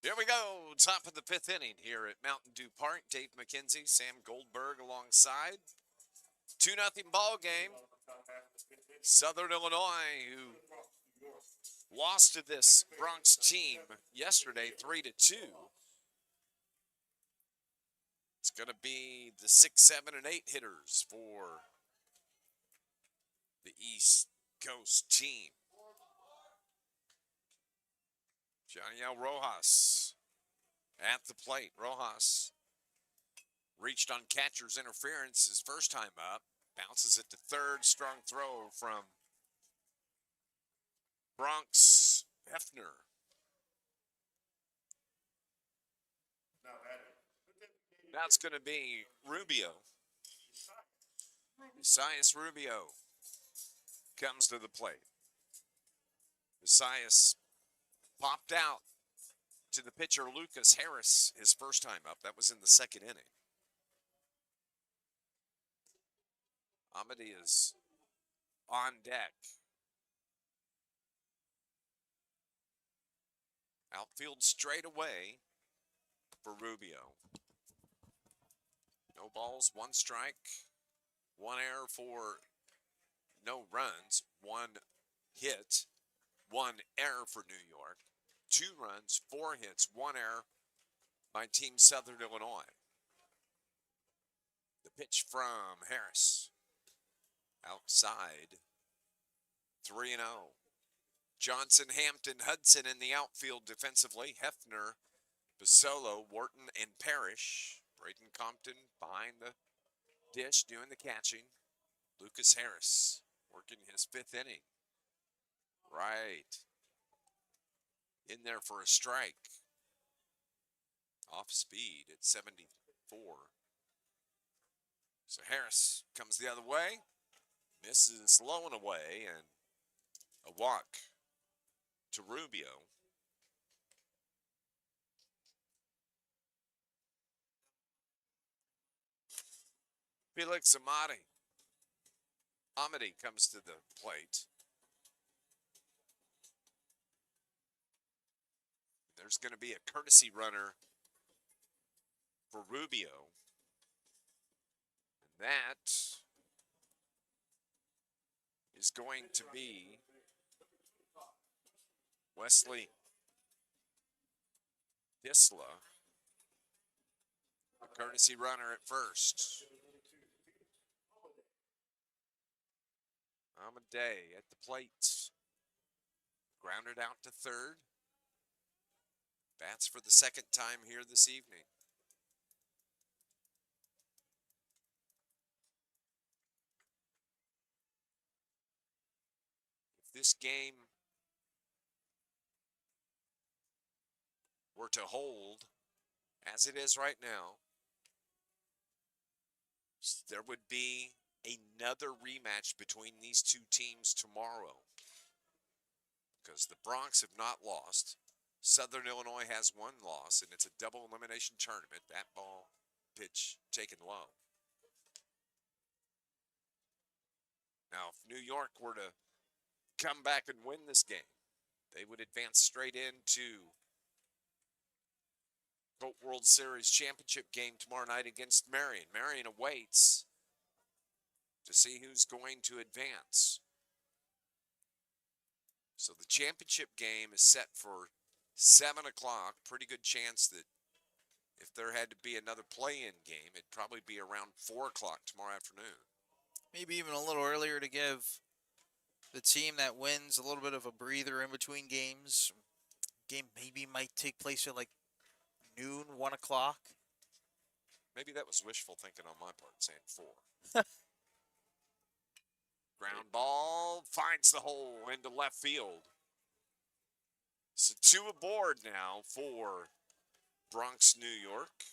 Here we go. Top of the fifth inning here at Mountain Dew Park. Dave McKenzie, Sam Goldberg alongside. 2-0 ball game. Southern Illinois, who lost to this Bronx team yesterday 3-2. It's going to be the 6, 7, and 8 hitters for the East Coast team. Janiel Rojas at the plate. Rojas reached on catcher's interference his first time up. Bounces it to third. Strong throw from Bronx Hefner. That's going to be Rubio. Messias Rubio comes to the plate. Messias popped out to the pitcher Lucas Harris his first time up. That was in the second inning. Amity is on deck. Outfield straight away for Rubio. No balls, 1 strike, 1 error for no runs, 1 hit, 1 error for New York, 2 runs, 4 hits, 1 error by Team Southern Illinois. The pitch from Harris. Outside, 3-0. Johnson, Hampton, Hudson in the outfield defensively. Hefner, Basolo, Wharton, and Parrish. Braden Compton behind the dish doing the catching. Lucas Harris working his 5th inning. Right. In there for a strike. Off speed at 74. So Harris comes the other way. Misses low and away, and a walk to Rubio. Felix Amity comes to the plate. There's going to be a courtesy runner for Rubio. And that is going to be Wesley Disla, a courtesy runner at first. Amaday at the plate. Grounded out to third. Bats for the second time here this evening. If this game were to hold as it is right now, there would be another rematch between these 2 teams tomorrow, because the Bronx have not lost. Southern Illinois has 1 loss, and it's a double elimination tournament. That ball pitch taken low. Now, if New York were to come back and win this game, they would advance straight into Colt World Series championship game tomorrow night against Marion. Marion awaits to see who's going to advance. So the championship game is set for 7 o'clock. Pretty good chance that if there had to be another play-in game, it'd probably be around 4 o'clock tomorrow afternoon. Maybe even a little earlier to give the team that wins a little bit of a breather in between games. Game maybe might take place at like noon, 1 o'clock. Maybe that was wishful thinking on my part, saying 4. Ground ball finds the hole into left field. So 2 aboard now for Bronx, New York.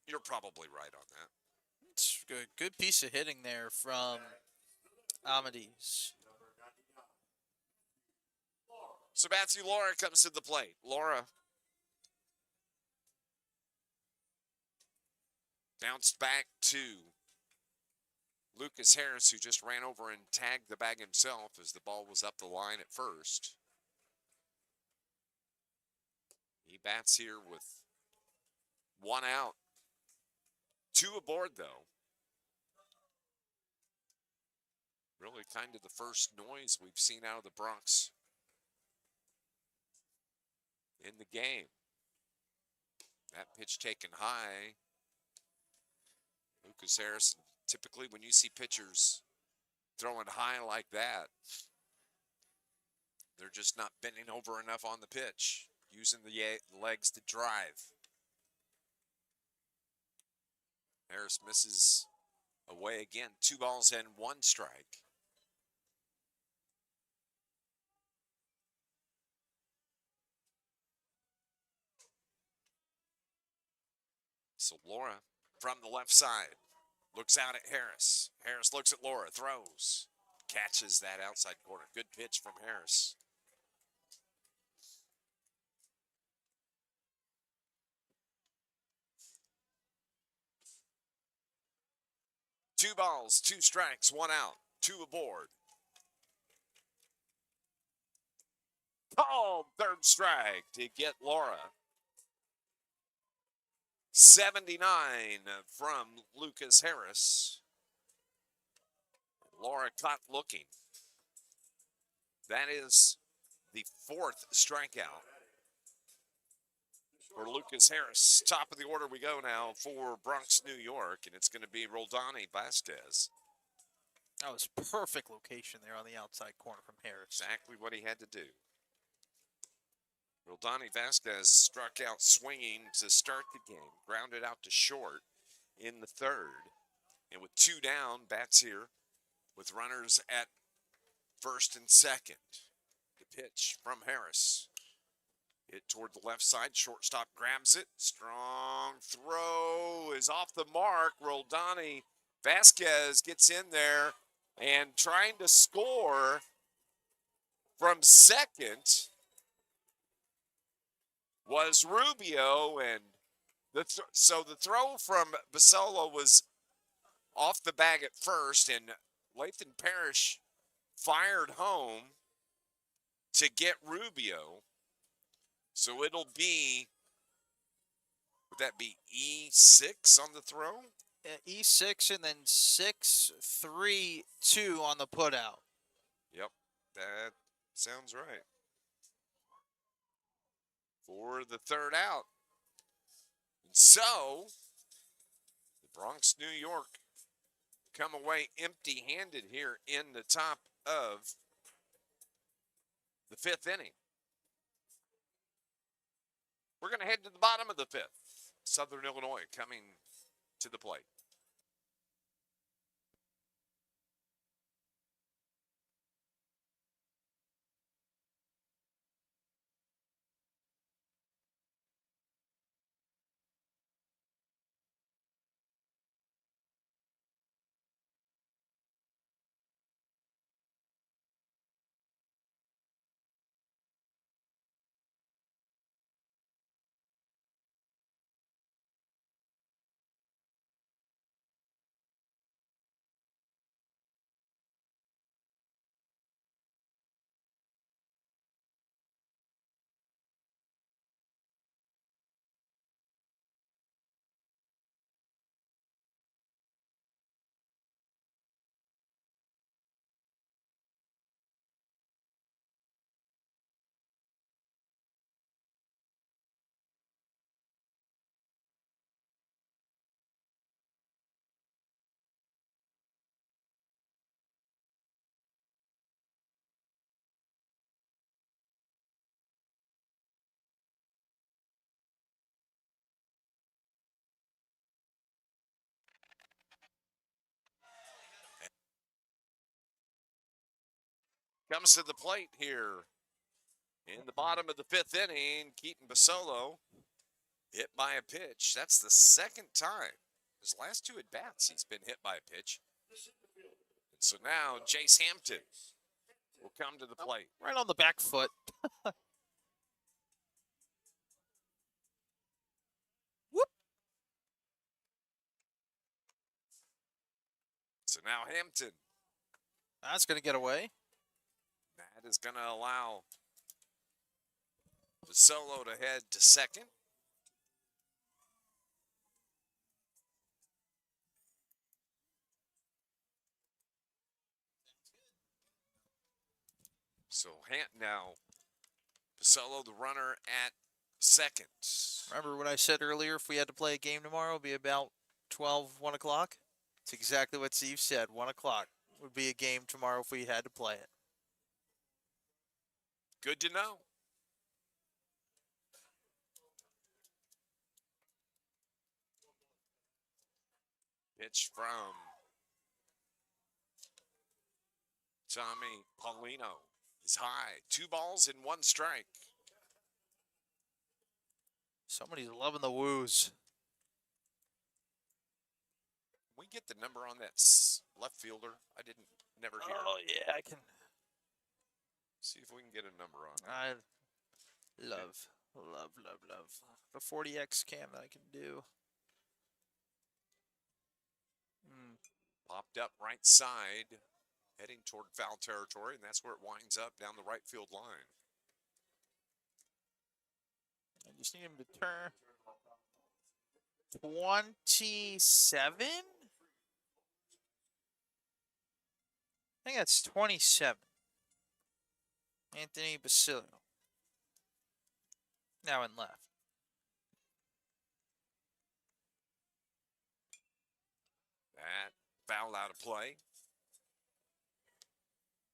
You're probably right on that. It's a good piece of hitting there from Amades. So Matthew Laura comes to the plate. Laura bounced back to Lucas Harris, who just ran over and tagged the bag himself as the ball was up the line at first. He bats here with 1 out. 2 aboard, though. Really kind of the first noise we've seen out of the Bronx in the game. That pitch taken high. Lucas Harrison, typically when you see pitchers throwing high like that, they're just not bending over enough on the pitch, using the legs to drive. Harris misses away again. 2 balls and 1 strike. So Laura from the left side looks out at Harris. Harris looks at Laura, throws, catches that outside corner. Good pitch from Harris. Two balls, 2 strikes, 1 out, 2 aboard. Called third strike to get Laura. 79 from Lucas Harris. Laura caught looking. That is the 4th strikeout for Lucas Harris. Top of the order we go now for Bronx, New York, and it's going to be Roldani Vasquez. That was perfect location there on the outside corner from Harris. Exactly what he had to do. Roldani Vasquez struck out swinging to start the game, grounded out to short in the 3rd, and with 2 down, bats here with runners at 1st and 2nd. The pitch from Harris. Hit toward the left side. Shortstop grabs it. Strong throw is off the mark. Roldani Vasquez gets in there and trying to score from second was Rubio. And so the throw from Basolo was off the bag at first, and Lathan Parrish fired home to get Rubio. So it'll be, would that be E6 on the throw? E6 and then 6-3-2 on the putout. Yep, that sounds right. For the 3rd out. And so, the Bronx, New York come away empty-handed here in the top of the 5th inning. We're going to head to the bottom of the 5th. Southern Illinois coming to the plate. Comes to the plate here in the bottom of the 5th inning. Keaton Basolo hit by a pitch. That's the 2nd time. His last 2 at-bats, he's been hit by a pitch. And so now Jace Hampton will come to the plate. Right on the back foot. Whoop. So now Hampton. That's going to get away. That is going to allow Solo to head to second. So now Solo, the runner at second. Remember what I said earlier? If we had to play a game tomorrow, it'd be about 12, 1 o'clock. It's exactly what Steve said. 1 o'clock would be a game tomorrow if we had to play it. Good to know. Pitch from Tommy Paulino is high. 2 balls and 1 strike. Somebody's loving the woos. We get the number on that left fielder. I didn't never hear. Oh yeah, I can. See if we can get a number on it. I love the 40x cam that I can do. Popped up right side, heading toward foul territory, and that's where it winds up down the right field line. I just need him to turn 27. I think that's 27. Anthony Basilio. Now in left. That foul out of play.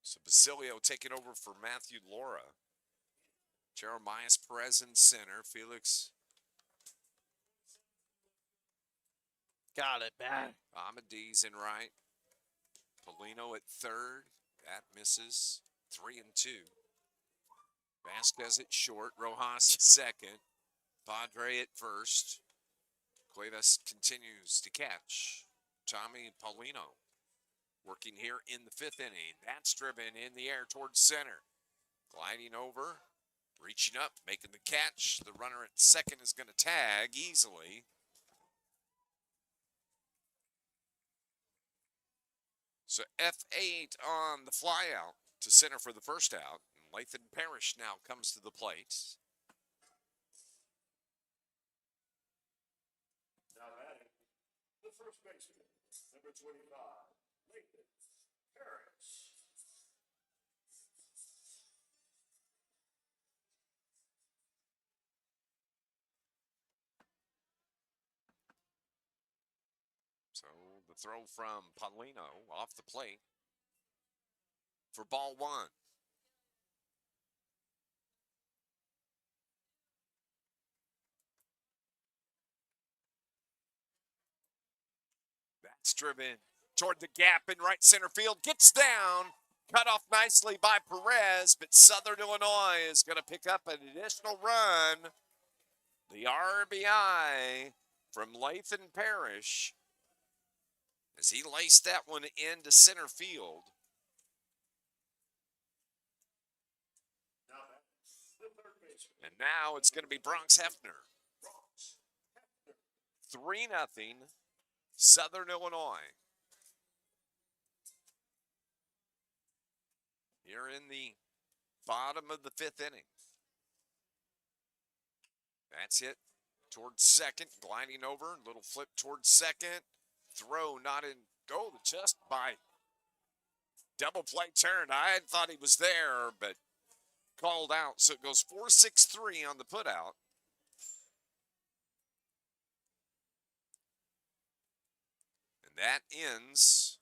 So Basilio taking over for Matthew Laura. Jeremias Perez in center. Felix Got it back. Amadis in right. Polino at third. That misses. 3-2. Vasquez at short. Rojas at second. Padre at first. Cuevas continues to catch. Tommy Paulino working here in the 5th inning. That's driven in the air towards center. Gliding over. Reaching up. Making the catch. The runner at second is going to tag easily. So F8 on the flyout to center for the first out. Lathan Parrish now comes to the plate. Now batting, the first baseman, number 25, Lathan Parrish. So the throw from Paulino off the plate for ball 1. That's driven toward the gap in right center field. Gets down. Cut off nicely by Perez, but Southern Illinois is going to pick up an additional run. The RBI from Lathan Parrish as he laced that one into center field. Now batting, the third baseman, And now it's going to be Bronx Hefner. Bronx Hefner. 3-0 Southern Illinois. Here in the bottom of the 5th inning. That's hit towards second, gliding over, little flip towards second. Throw not in, go just by double play turn. I thought he was there, but called out. So it goes 4-6-3 on the putout. And that ends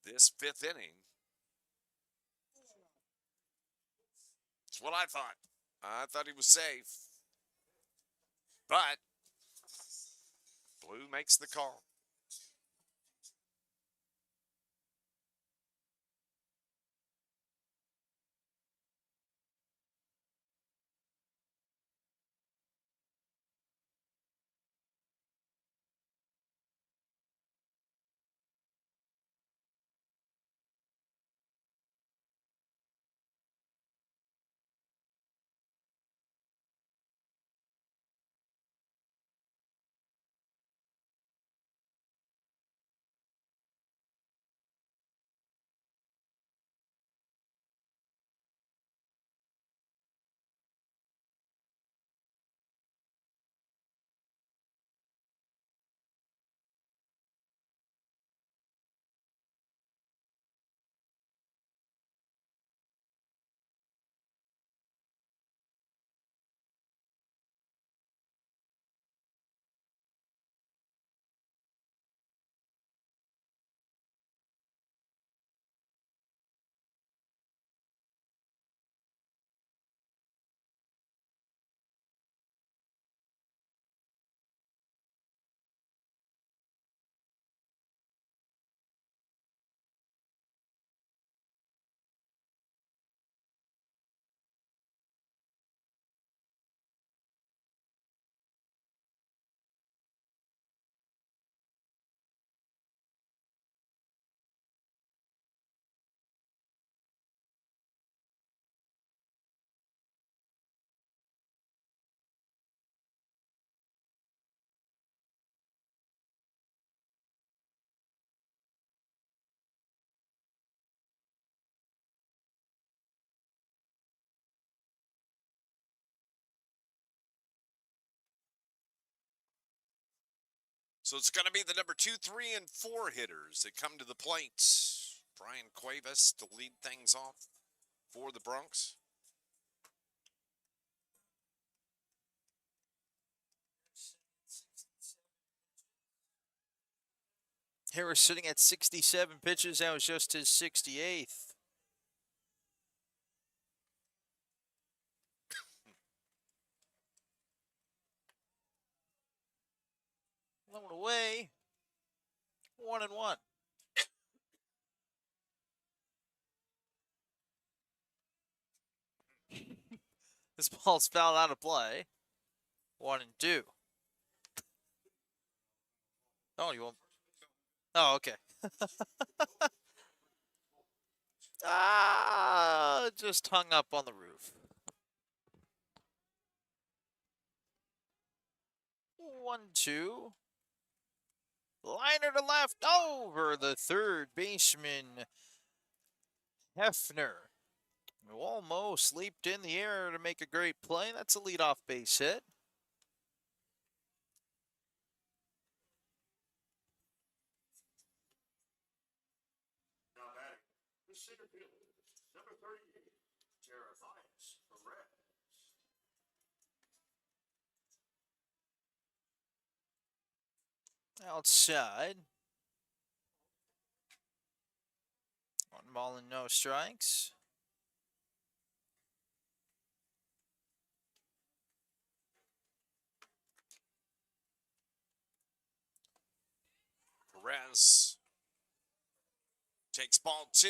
this 5th inning. That's what I thought. I thought he was safe. But Blue makes the call. So it's going to be the number 2, 3, and 4 hitters that come to the plate. Brian Cuevas to lead things off for the Bronx. Harris sitting at 67 pitches. That was just his 68th. Blown away. 1-1. This ball's fouled out of play. 1-2. Oh, you won't. Oh, okay. Just hung up on the roof. 1-2. Liner to left over the third baseman, Hefner. Who almost leaped in the air to make a great play. That's a leadoff base hit. Now batting, the center fielder, number 38, Jeremias Perez. Outside. 1 ball and no strikes. Perez takes ball 2.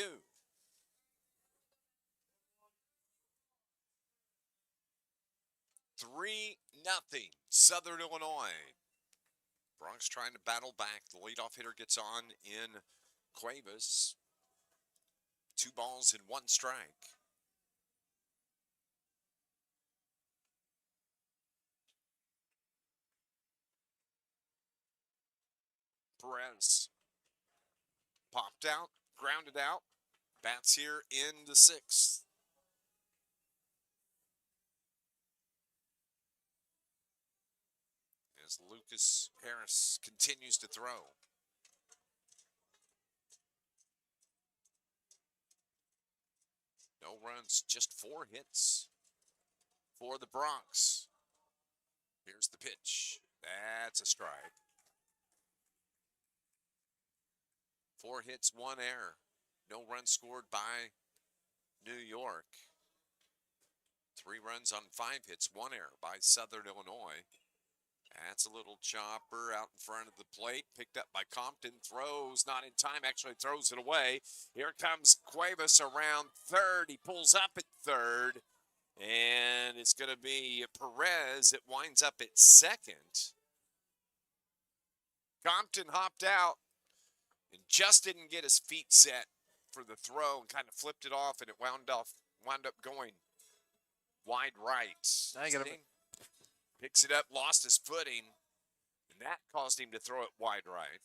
3-0, Southern Illinois. Bronx trying to battle back. The leadoff hitter gets on in Cuevas. 2 balls and 1 strike. Perez popped out, grounded out. Bats here in the 6th. As Lucas Harris continues to throw. No runs, just 4 hits for the Bronx. Here's the pitch. That's a strike. 4 hits, 1 error. No runs scored by New York. 3 runs on 5 hits, 1 error by Southern Illinois. That's a little chopper out in front of the plate. Picked up by Compton. Throws not in time. Actually throws it away. Here comes Cuevas around third. He pulls up at third. And it's going to be Perez. It winds up at second. Compton hopped out and just didn't get his feet set for the throw and kind of flipped it off, and it wound up going wide right. Now you gotta Picks it up, lost his footing, and that caused him to throw it wide right.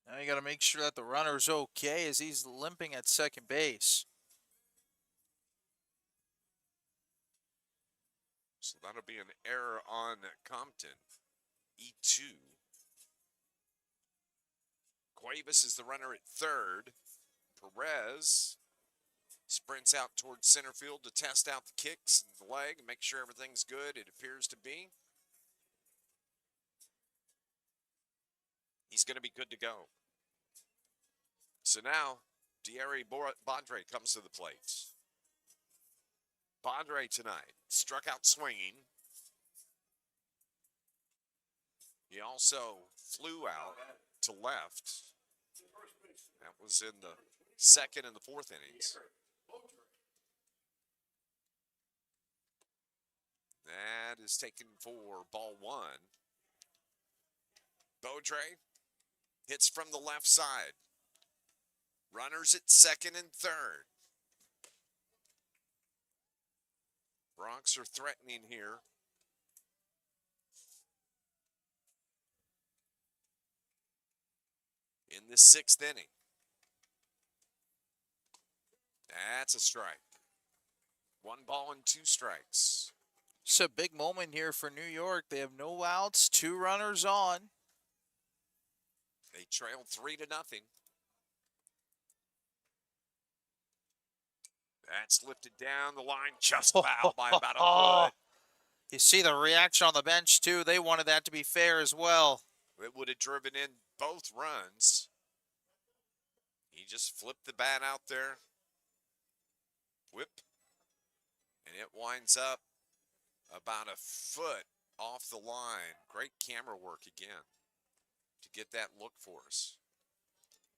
Now you got to make sure that the runner's okay as he's limping at second base. So that'll be an error on Compton. E2. Cuevas is the runner at third. Perez sprints out towards center field to test out the kicks and the leg and make sure everything's good. It appears to be. He's going to be good to go. So now, Diary Badre comes to the plate. Badre tonight struck out swinging. He also flew out to left. That was in the 2nd and the 4th innings. That is taken for ball 1. Baudre hits from the left side. Runners at 2nd and 3rd. Bronx are threatening here. In the 6th inning. That's a strike. 1 ball and 2 strikes. It's a big moment here for New York. They have no outs, 2 runners on. They trailed 3-0. That's lifted down the line, just foul by about a foot. You see the reaction on the bench, too. They wanted that to be fair as well. It would have driven in both runs. He just flipped the bat out there. Whip. And it winds up about a foot off the line. Great camera work again to get that look for us.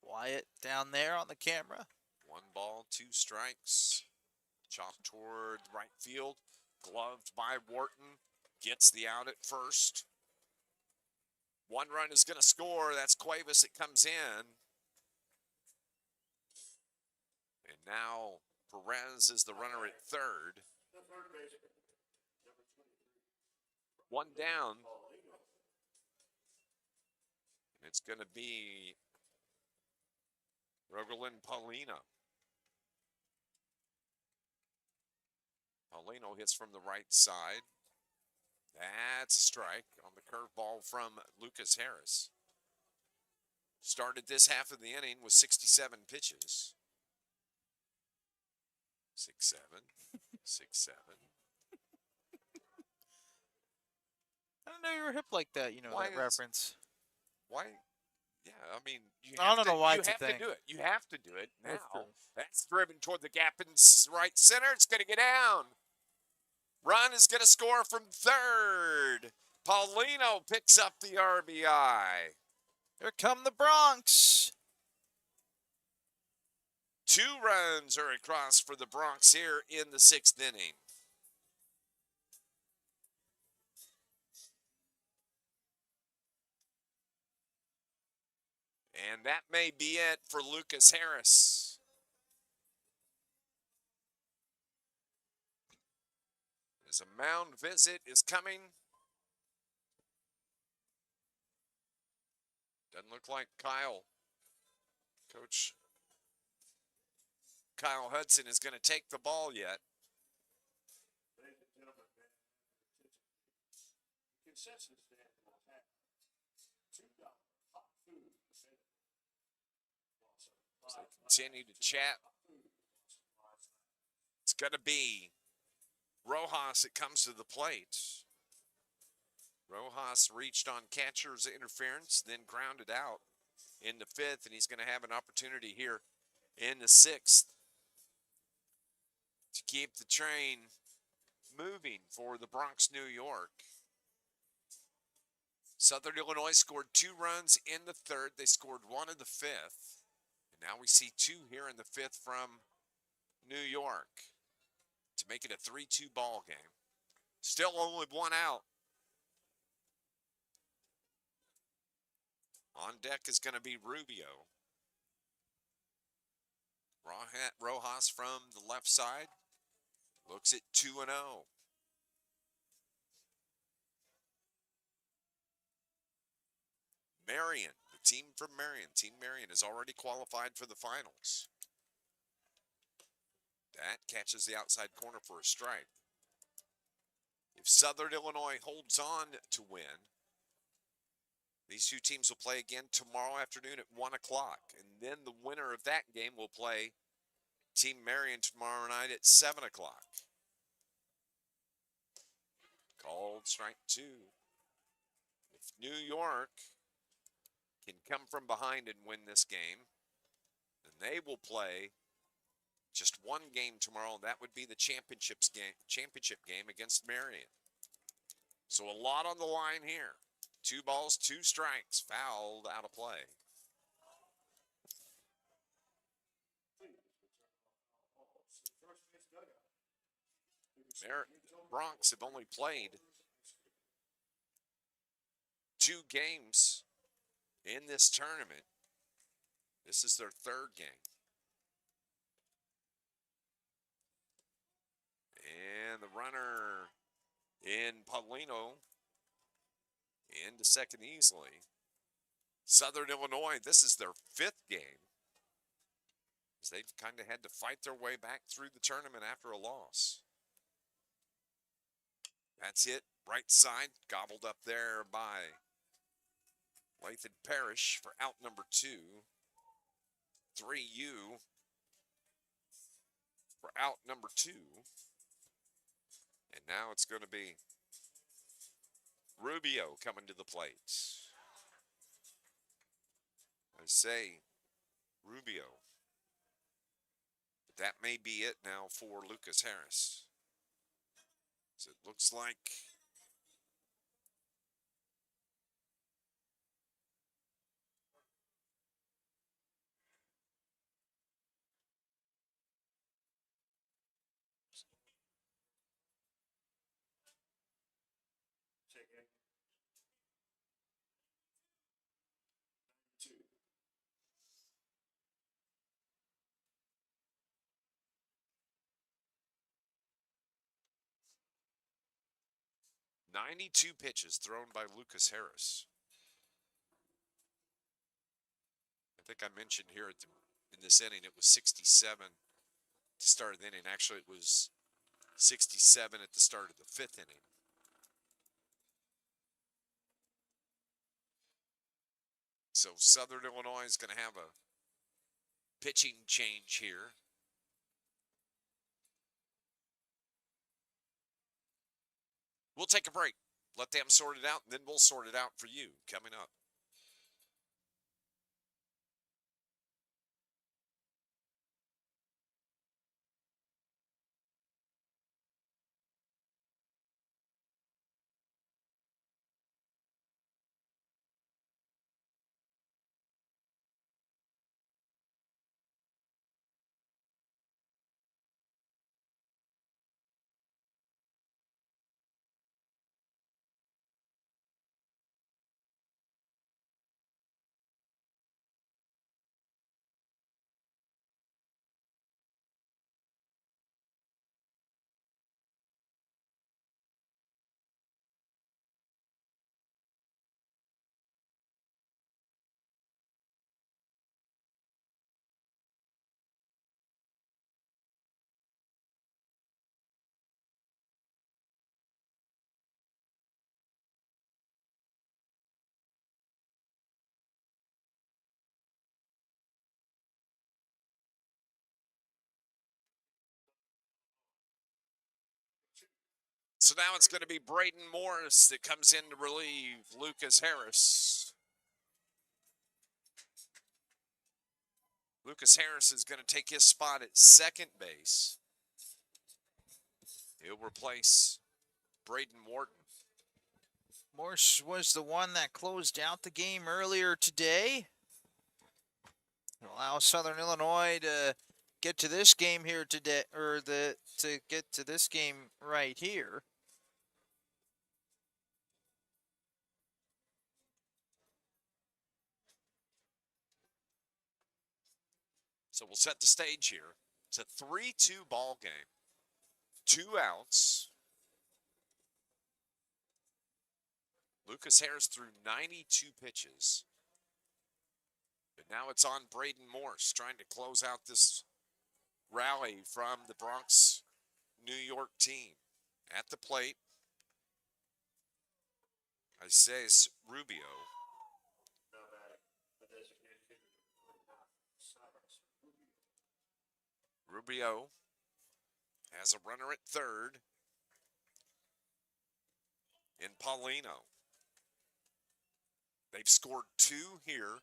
Wyatt down there on the camera. 1 ball, 2 strikes. Chopped toward right field. Gloved by Wharton. Gets the out at first. 1 run is going to score. That's Cuevas. It comes in. And now Perez is the runner at third. The third baseman, number 23. 1 down. Paulino. And it's going to be Rogelin Paulino. Paulino hits from the right side. That's a strike on the curveball from Lucas Harris. Started this half of the inning with 67 pitches. 6-7, 6-7. I didn't know you were hip like that, you know, Why that is- reference. Why? Yeah, I mean, you I have don't to, know why you it's a have to thing. do it. You have to do it now. That's true. That's driven toward the gap in right center. It's going to get down. Run is going to score from third. Paulino picks up the RBI. Here come the Bronx. 2 runs are across for the Bronx here in the 6th inning. And that may be it for Lucas Harris. As a mound visit is coming. Doesn't look like Coach Kyle Hudson is going to take the ball yet. Ladies and gentlemen, consensus stand will have $2 hot food available. As they continue to chat. It's going to be Rojas that comes to the plate. Rojas reached on catcher's interference, then grounded out in the 5th, and he's going to have an opportunity here in the 6th to keep the train moving for the Bronx, New York. Southern Illinois scored 2 runs in the 3rd. They scored 1 in the 5th. And now we see 2 here in the 5th from New York to make it a 3-2 ball game. Still only 1 out. On deck is going to be Rubio. Rojas from the left side looks at 2-0. Marion, the team from Marion. Team Marion is already qualified for the finals. That catches the outside corner for a strike. If Southern Illinois holds on to win, these 2 teams will play again tomorrow afternoon at 1 o'clock. And then the winner of that game will play Team Marion tomorrow night at 7 o'clock. Called strike 2. If New York can come from behind and win this game, then they will play just 1 game tomorrow, and that would be the championship game against Marion. So a lot on the line here. 2 balls, 2 strikes, fouled out of play. Bronx have only played 2 games in this tournament. This is their 3rd game. And the runner in Paulino into second easily. Southern Illinois, this is their 5th game, as they've kind of had to fight their way back through the tournament after a loss. That's it. Right side, gobbled up there by Lathan Parrish for out number 2. 3U for out number 2. And now it's going to be Rubio coming to the plate. I say Rubio. But that may be it now for Lucas Harris. So it looks like Check in. 2. 92 pitches thrown by Lucas Harris. I think I mentioned here in this inning it was 67 to start of the inning. Actually, it was 67 at the start of the 5th inning. So Southern Illinois is going to have a pitching change here. We'll take a break. Let them sort it out, and then we'll sort it out for you coming up. So now it's going to be Braden Morris that comes in to relieve Lucas Harris. Lucas Harris is going to take his spot at second base. He'll replace Braden Morton. Morse was the one that closed out the game earlier today. Allow Southern Illinois to get to this game here today, to get to this game right here. So we'll set the stage here. It's a 3-2 ball game. 2 outs. Lucas Harris threw 92 pitches. But now it's on Braden Morse trying to close out this rally from the Bronx, New York team. At the plate, I say it's Rubio. No batting. The designated hitter. Cyrus Rubio. Rubio has a runner at third in Paulino. They've scored 2 here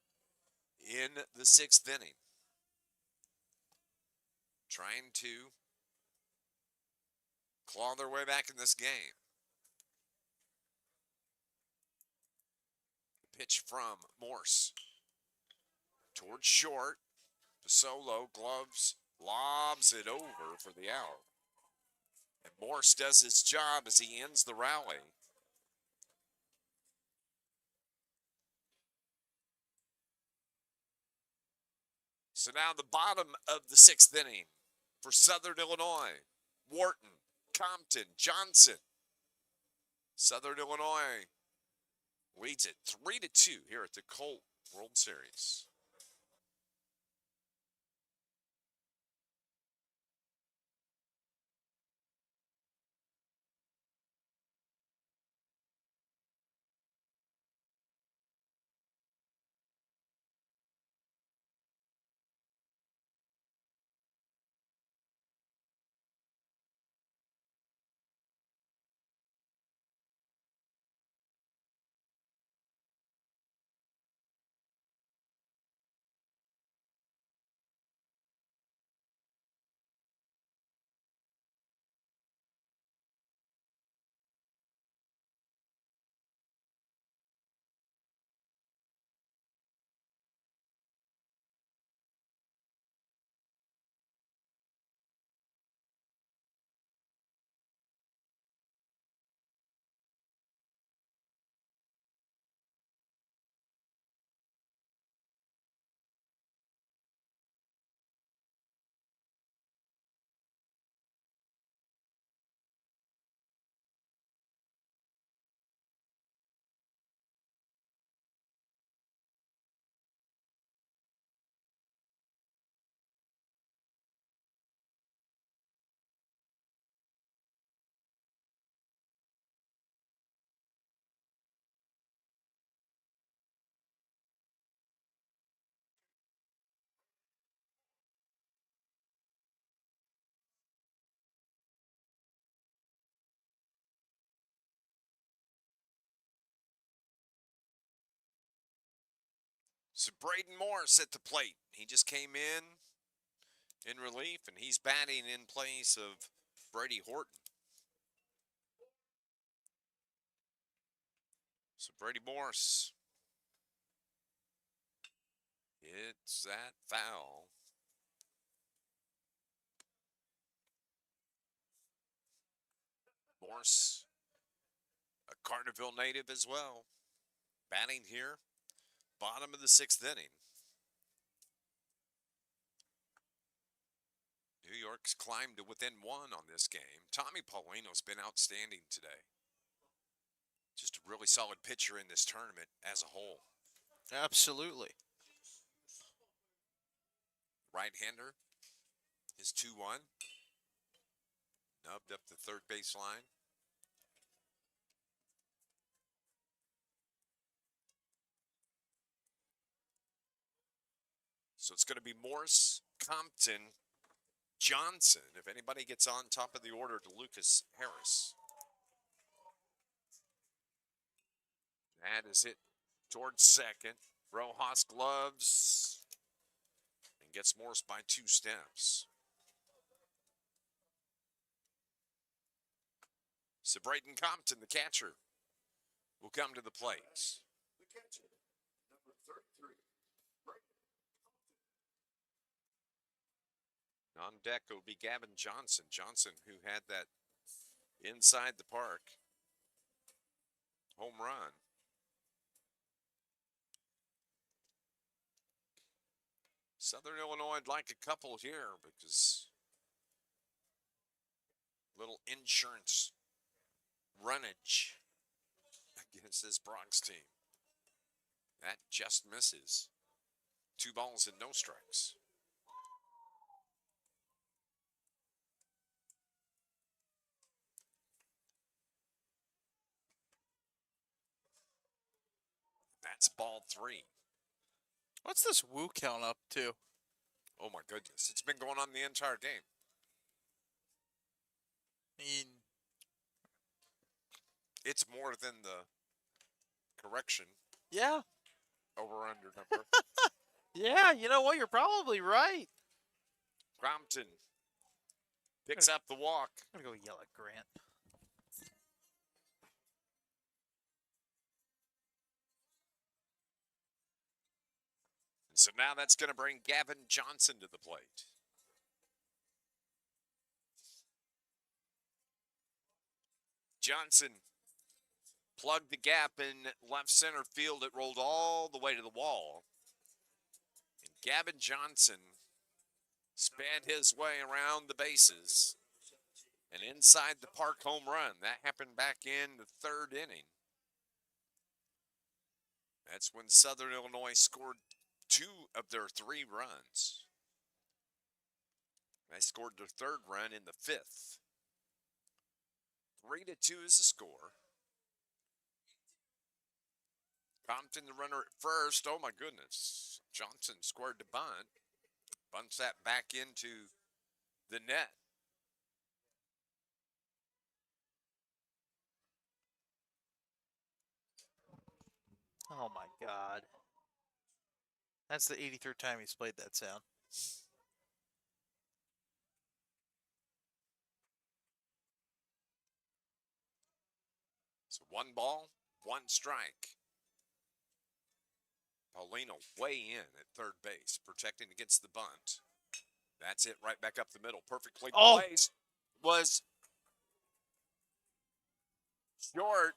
in the 6th inning. Trying to claw their way back in this game. Pitch from Morse. Towards short. Solo gloves, lobs it over for the out. And Morse does his job as he ends the rally. So now the bottom of the 6th inning for Southern Illinois. Wharton, Compton, Johnson. Southern Illinois leads it 3-2 here at the Colt World Series. So Braden Morris at the plate. He just came in relief, and he's batting in place of Brady Horton. So Brady Morris hits that foul. Morris, a Carterville native as well, batting here, bottom of the 6th inning. New York's climbed to within 1 on this game. Tommy Paulino's been outstanding today. Just a really solid pitcher in this tournament as a whole. Absolutely. Right-hander, his 2-1. Nubbed up the third base line. So it's going to be Morris, Compton, Johnson. If anybody gets on top of the order to Lucas Harris. That is it towards second. Rojas gloves and gets Morris by 2 steps. So Braden Compton, the catcher, will come to the plate. The catcher, number 33. On deck will be Gavin Johnson. Johnson, who had that inside the park home run. Southern Illinois would like a couple here because little insurance runnage against this Bronx team. That just misses. 2 balls and no strikes. That's ball 3. What's this woo count up to? Oh my goodness. It's been going on the entire game. I mean, It's more than the correction yeah. over under number. Yeah, you know what? You're probably right. Crompton picks up the walk. I'm going to go yell at Grant. And so now that's going to bring Gavin Johnson to the plate. Johnson plugged the gap in left center field. It rolled all the way to the wall. And Gavin Johnson sped his way around the bases and inside the park home run. That happened back in the 3rd inning. That's when Southern Illinois scored 2 of their 3 runs. They scored their 3rd run in the 5th. 3-2 is the score. Compton, the runner at first. Oh my goodness. Johnson squared the bunt. Bunts that back into the net. Oh my God. That's the 83rd time he's played that sound. So 1 ball, 1 strike. Paulino way in at third base, protecting against the bunt. That's it, right back up the middle. Perfectly placed. Was short.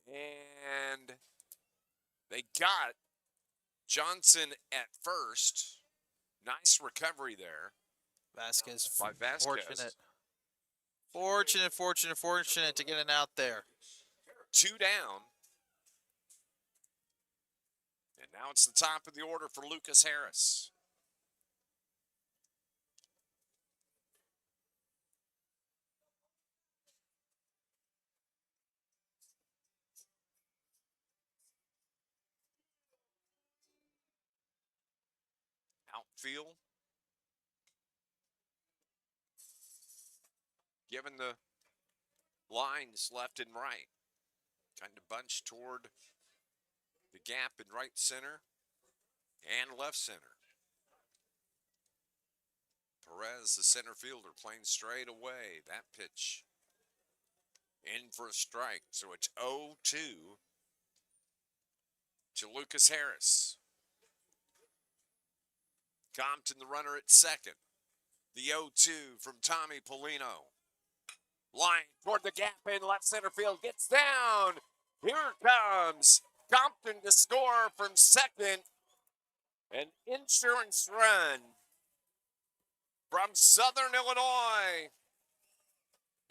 And they got Johnson at first. Nice recovery there. Vasquez. By Vasquez. Fortunate to get an out there. 2 down. And now it's the top of the order for Lucas Harris. Outfield. Given the lines left and right. Kind of bunched toward the gap in right center and left center. Perez, the center fielder, playing straight away. That pitch in for a strike. So it's 0-2 to Lucas Harris. Compton, the runner at second. The 0-2 from Tommy Polino. Line toward the gap in left center field. Gets down. Here comes Compton to score from second. An insurance run from Southern Illinois.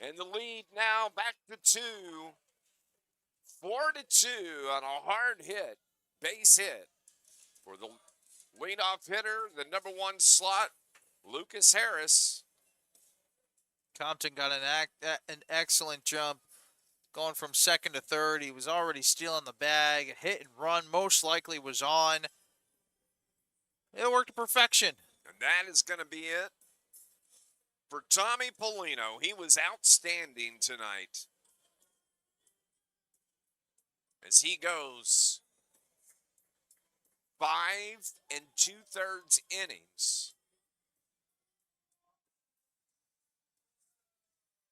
And the lead now back to 2. 4-2 on a hard hit, base hit for the leadoff hitter, the number 1 slot, Lucas Harris. Compton got an excellent jump going from second to third. He was already stealing the bag. Hit and run most likely was on. It worked to perfection. And that is going to be it for Tommy Polino. He was outstanding tonight as he goes 5 2/3 innings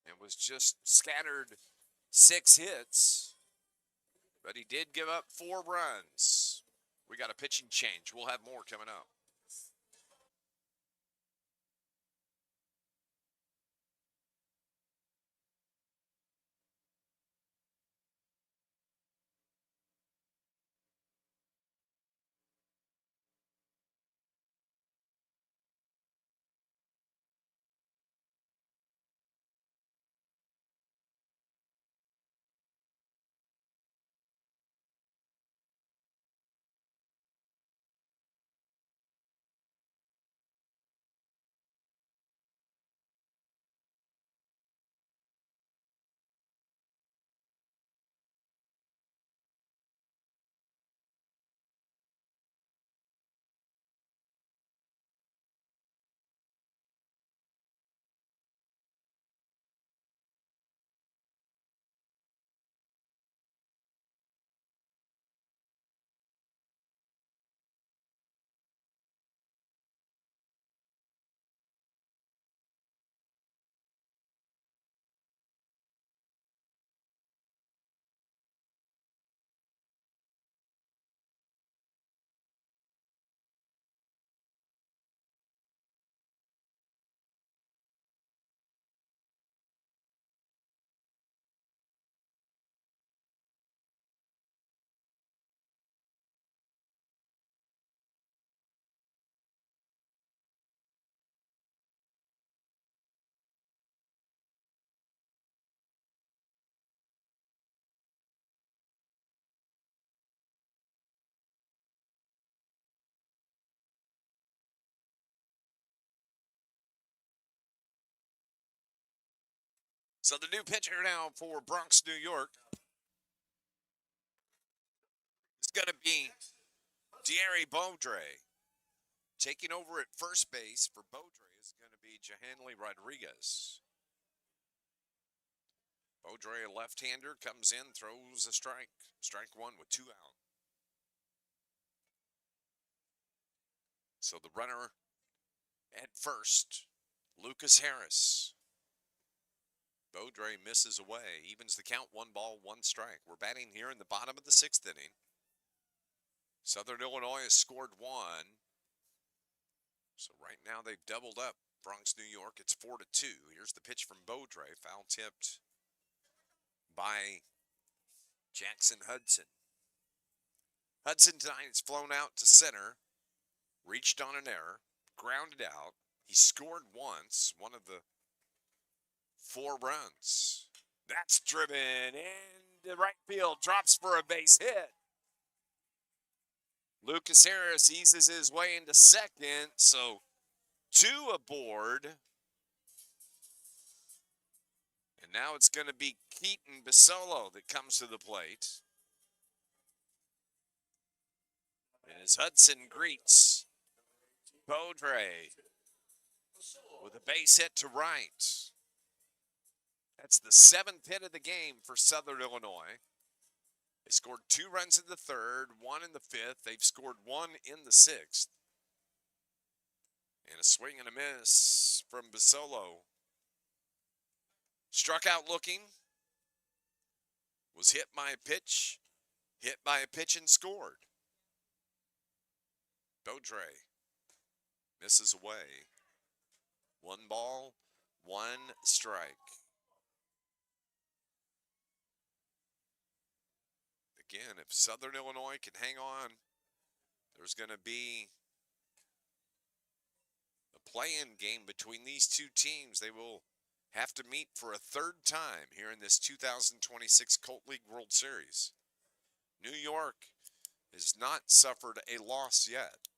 and was just scattered 6 hits, but he did give up 4 runs. We got a pitching change. We'll have more coming up. So the new pitcher now for Bronx, New York is going to be Thierry Baudry. Taking over at first base for Baudry is going to be Jahanley Rodriguez. Baudry, a left-hander, comes in, throws a strike. Strike 1 with 2 out. So the runner at first, Lucas Harris. Baudry misses away, evens the count, 1 ball, 1 strike. We're batting here in the bottom of the 6th inning. Southern Illinois has scored 1. So right now they've doubled up. Bronx, New York, it's 4-2. Here's the pitch from Baudry, foul tipped by Jackson Hudson. Hudson tonight has flown out to center, reached on an error, grounded out. He scored once, one of the 4 runs. That's driven into right field, drops for a base hit. Lucas Harris eases his way into second, so 2 aboard. And now it's going to be Keaton Bisolo that comes to the plate. And as Hudson greets Baudry with a base hit to right. That's the 7th hit of the game for Southern Illinois. They scored 2 runs in the third, 1 in the fifth. They've scored 1 in the sixth. And a swing and a miss from Basolo. Struck out looking. Was hit by a pitch. Hit by a pitch and scored. Beaudre misses away. 1 ball, 1 strike. Again, if Southern Illinois can hang on, there's going to be a play-in game between these two teams. They will have to meet for a third time here in this 2026 Colt League World Series. New York has not suffered a loss yet.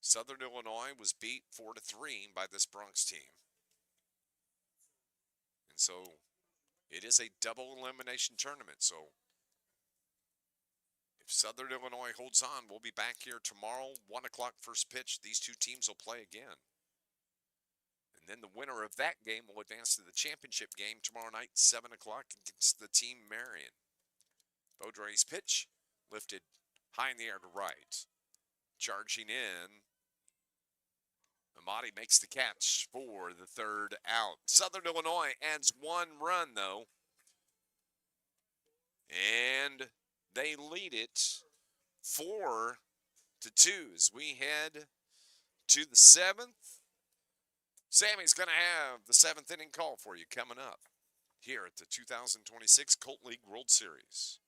Southern Illinois was beat 4-3 by this Bronx team. And so it is a double elimination tournament. So if Southern Illinois holds on, we'll be back here tomorrow, 1 o'clock first pitch. These two teams will play again. And then the winner of that game will advance to the championship game tomorrow night, 7 o'clock against the team Marion. Beaudre's pitch lifted high in the air to right. Charging in. Amati makes the catch for the third out. Southern Illinois adds 1 run, though. And they lead it 4-2 as we head to the 7th. Sammy's going to have the 7th inning call for you coming up here at the 2026 Colt League World Series.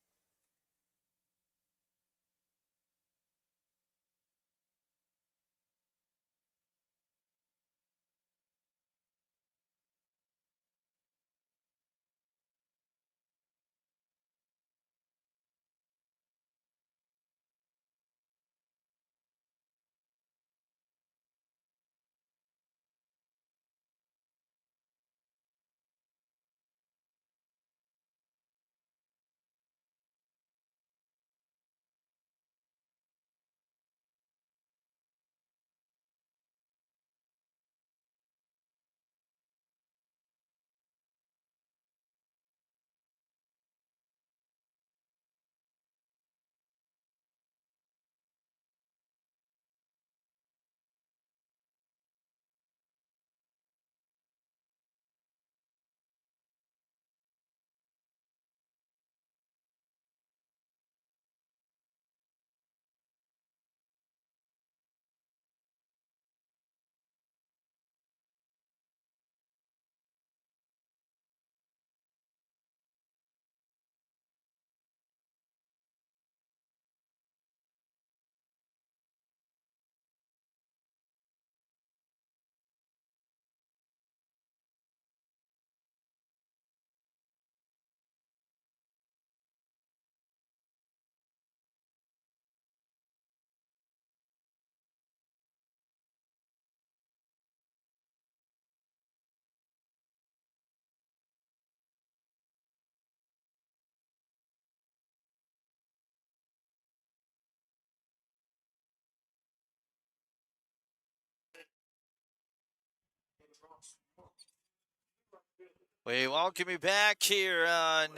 We welcome you back here on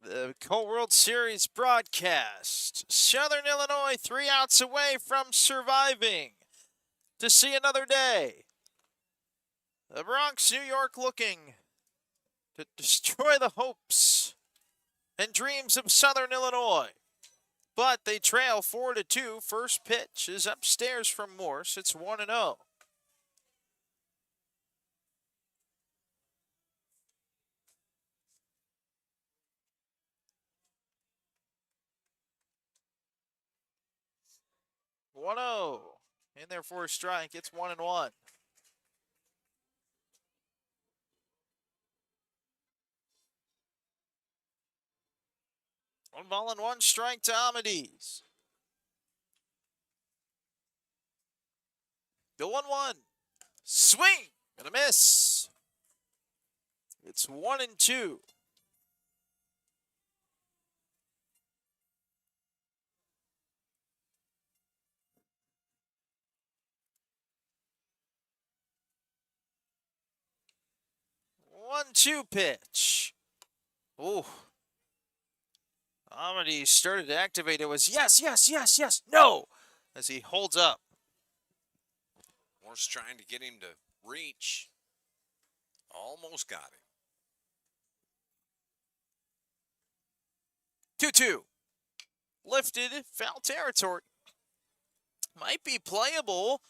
the Colt World Series broadcast. Southern Illinois 3 outs away from surviving to see another day. The Bronx, New York looking to destroy the hopes and dreams of Southern Illinois. But they trail 4-2. First pitch is upstairs from Morse. It's 1-0. In there for a strike. It's 1-1. One ball and 1 strike to Amades. The 1-1. Swing and a miss. It's 1-2. One-two pitch. Ooh. Amity started to activate. It was yes, yes, yes, yes, no, as he holds up. Morse trying to get him to reach. Almost got him. 2-2. Lifted, foul territory. Might be playable.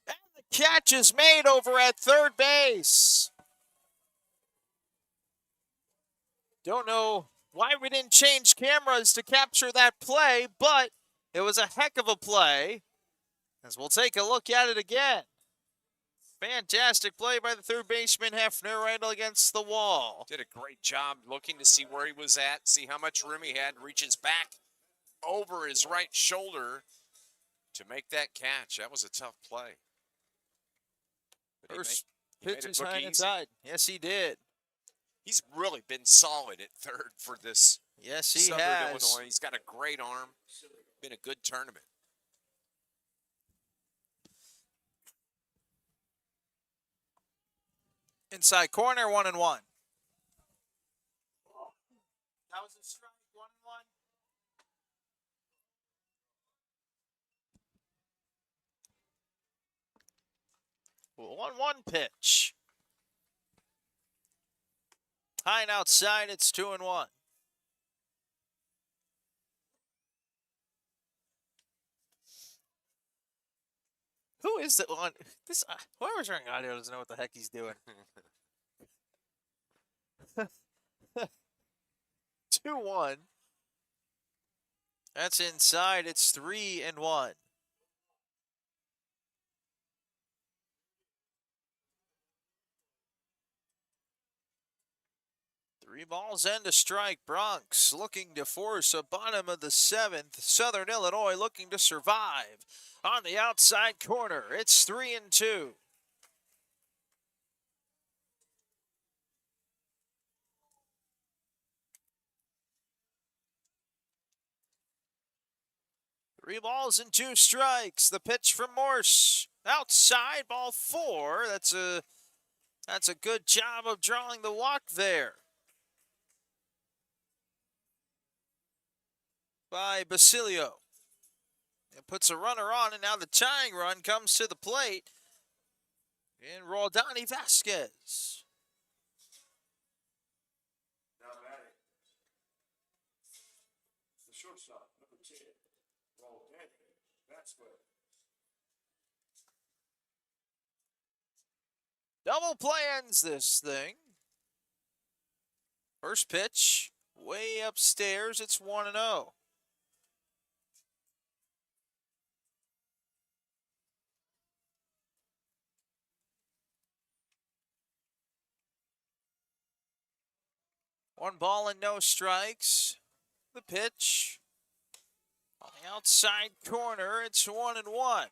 And the catch is made over at third base. Don't know why we didn't change cameras to capture that play, but it was a heck of a play. As we'll take a look at it again. Fantastic play by the third baseman, Hefner, right against the wall. Did a great job looking to see where he was at, see how much room he had, reaches back over his right shoulder to make that catch. That was a tough play. But First he made pitch it is look high easy. inside. Yes, he did. He's really been solid at third for this Yes, he Southern has. Illinois. He's got a great arm. Been a good tournament. Inside corner, 1-1. That was a strike, 1-1. 1-1 pitch. High and outside, it's 2-1. Who is that one? This whoever's running audio doesn't know what the heck he's doing. 2-1. That's inside. It's 3-1. Three balls and a strike. Bronx looking to force a bottom of the seventh. Southern Illinois looking to survive on the outside corner. It's 3-2. Three balls and two strikes. The pitch from Morse. Outside, ball 4. That's a good job of drawing the walk there by Basilio. It puts a runner on, and now the tying run comes to the plate in Roldani Vasquez. Now batting. The shortstop, number 10, Roldani Vasquez. Double play ends this thing. First pitch, way upstairs. It's 1-0. One ball and no strikes. The pitch on the outside corner. It's 1-1.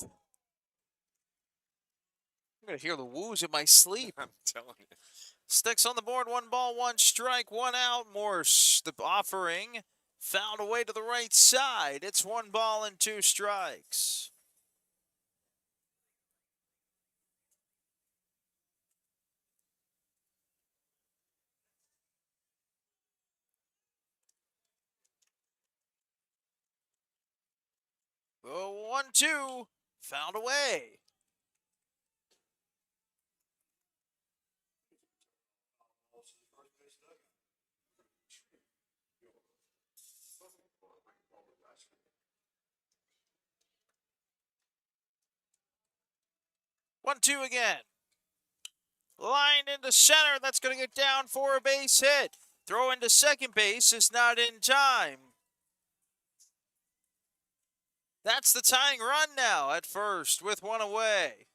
I'm going to hear the woos in my sleep. I'm telling you. Sticks on the board, 1 ball, 1 strike, 1 out. Morse, the offering, fouled away to the right side. It's 1 ball and 2 strikes. The 1-2, fouled away. One, two again. Line into center. That's going to get down for a base hit. Throw into second base is not in time. That's the tying run now at first with 1 away.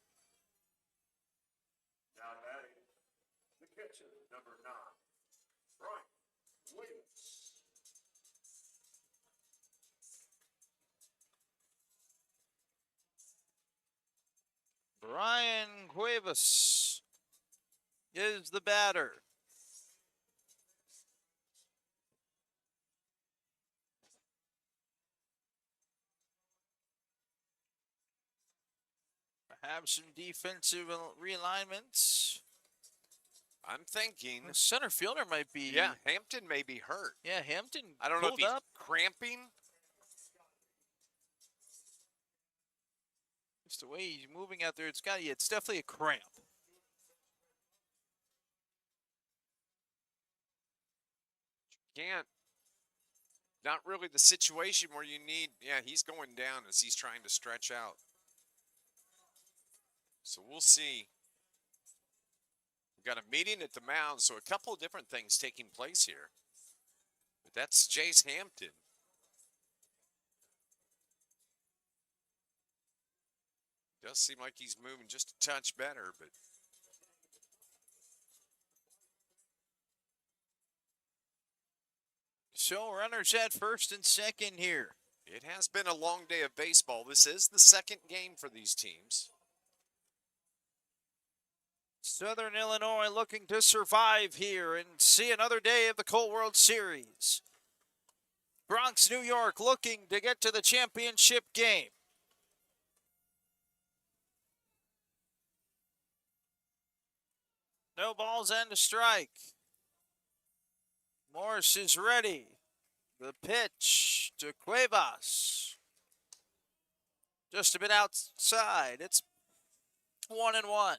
Now batting. The catcher, number 9, Brian Williams. Brian Cuevas is the batter. Have some defensive realignments. I'm thinking, The center fielder might be. yeah, Hampton may be hurt. Yeah, Hampton I don't know if pulled he's up. cramping. Just the way he's moving out there, it's definitely a cramp. Can't. Not really the situation where you need. Yeah, he's going down as he's trying to stretch out. So we'll see. We've got a meeting at the mound, so a couple of different things taking place here. But that's Jace Hampton. Does seem like he's moving just a touch better, but So runners at first and second here. it has been a long day of baseball. This is the second game for these teams. Southern Illinois looking to survive here and see another day of the Colt World Series. Bronx, New York looking to get to the championship game. No balls and a strike. Morris is ready. The pitch to Cuevas. Just a bit outside. It's 1-1.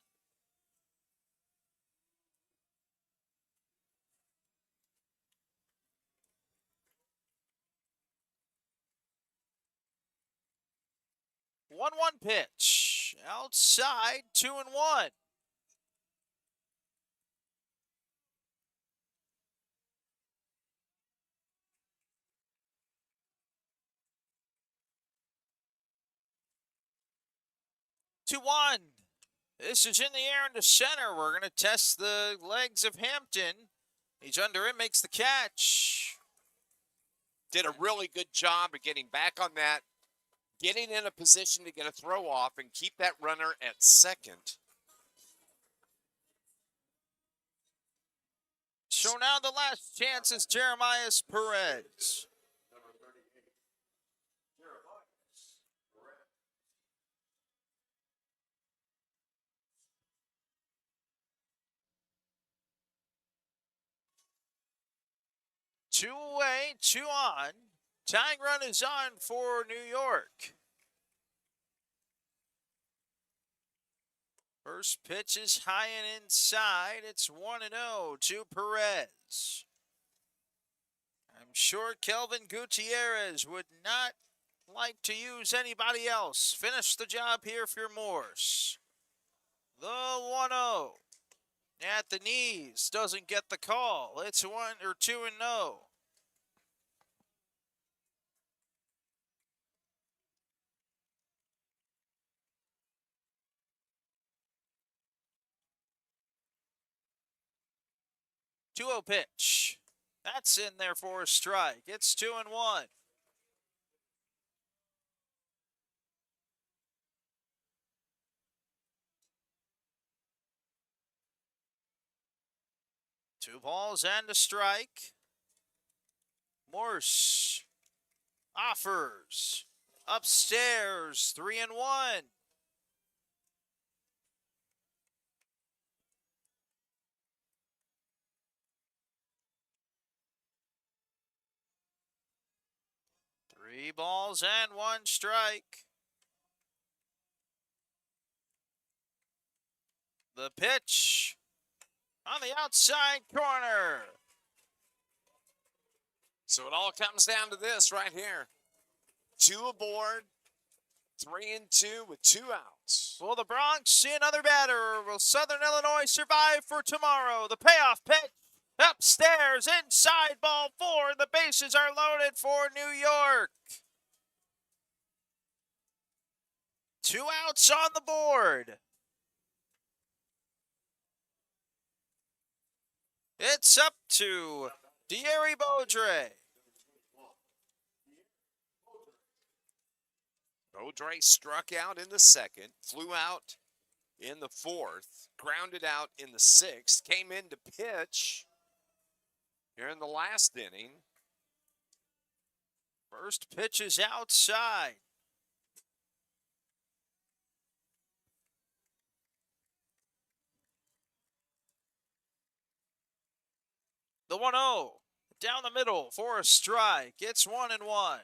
One pitch. Outside, 2-1. Two one. This is in the air into center. We're going to test the legs of Hampton. He's under it, makes the catch. Did a really good job of getting back on that, getting in a position to get a throw off and keep that runner at second. So now the last chance is Jeremias Perez. Number 38, Jeremias Perez. 2 away, 2 on. Tying run is on for New York. First pitch is high and inside. It's 1-0 to Perez. I'm sure Kelvin Gutierrez would not like to use anybody else. Finish the job here for Morse. The 1-0 at the knees doesn't get the call. It's 2-0. Two-0 pitch. That's in there for a strike. It's 2-1. Two balls and a strike. Morse offers upstairs. 3-1. Three balls and one strike. The pitch on the outside corner. So it all comes down to this right here. 2 aboard, 3-2 with 2 outs. Will the Bronx see another batter? Will Southern Illinois survive for tomorrow? The payoff pitch upstairs, inside ball 4. The bases are loaded for New York. 2 outs on the board. It's up to Thierry Baudry. Baudry struck out in the second, flew out in the fourth, grounded out in the sixth, came in to pitch here in the last inning. First pitch is outside. The 1-0. Down the middle for a strike. It's 1-1.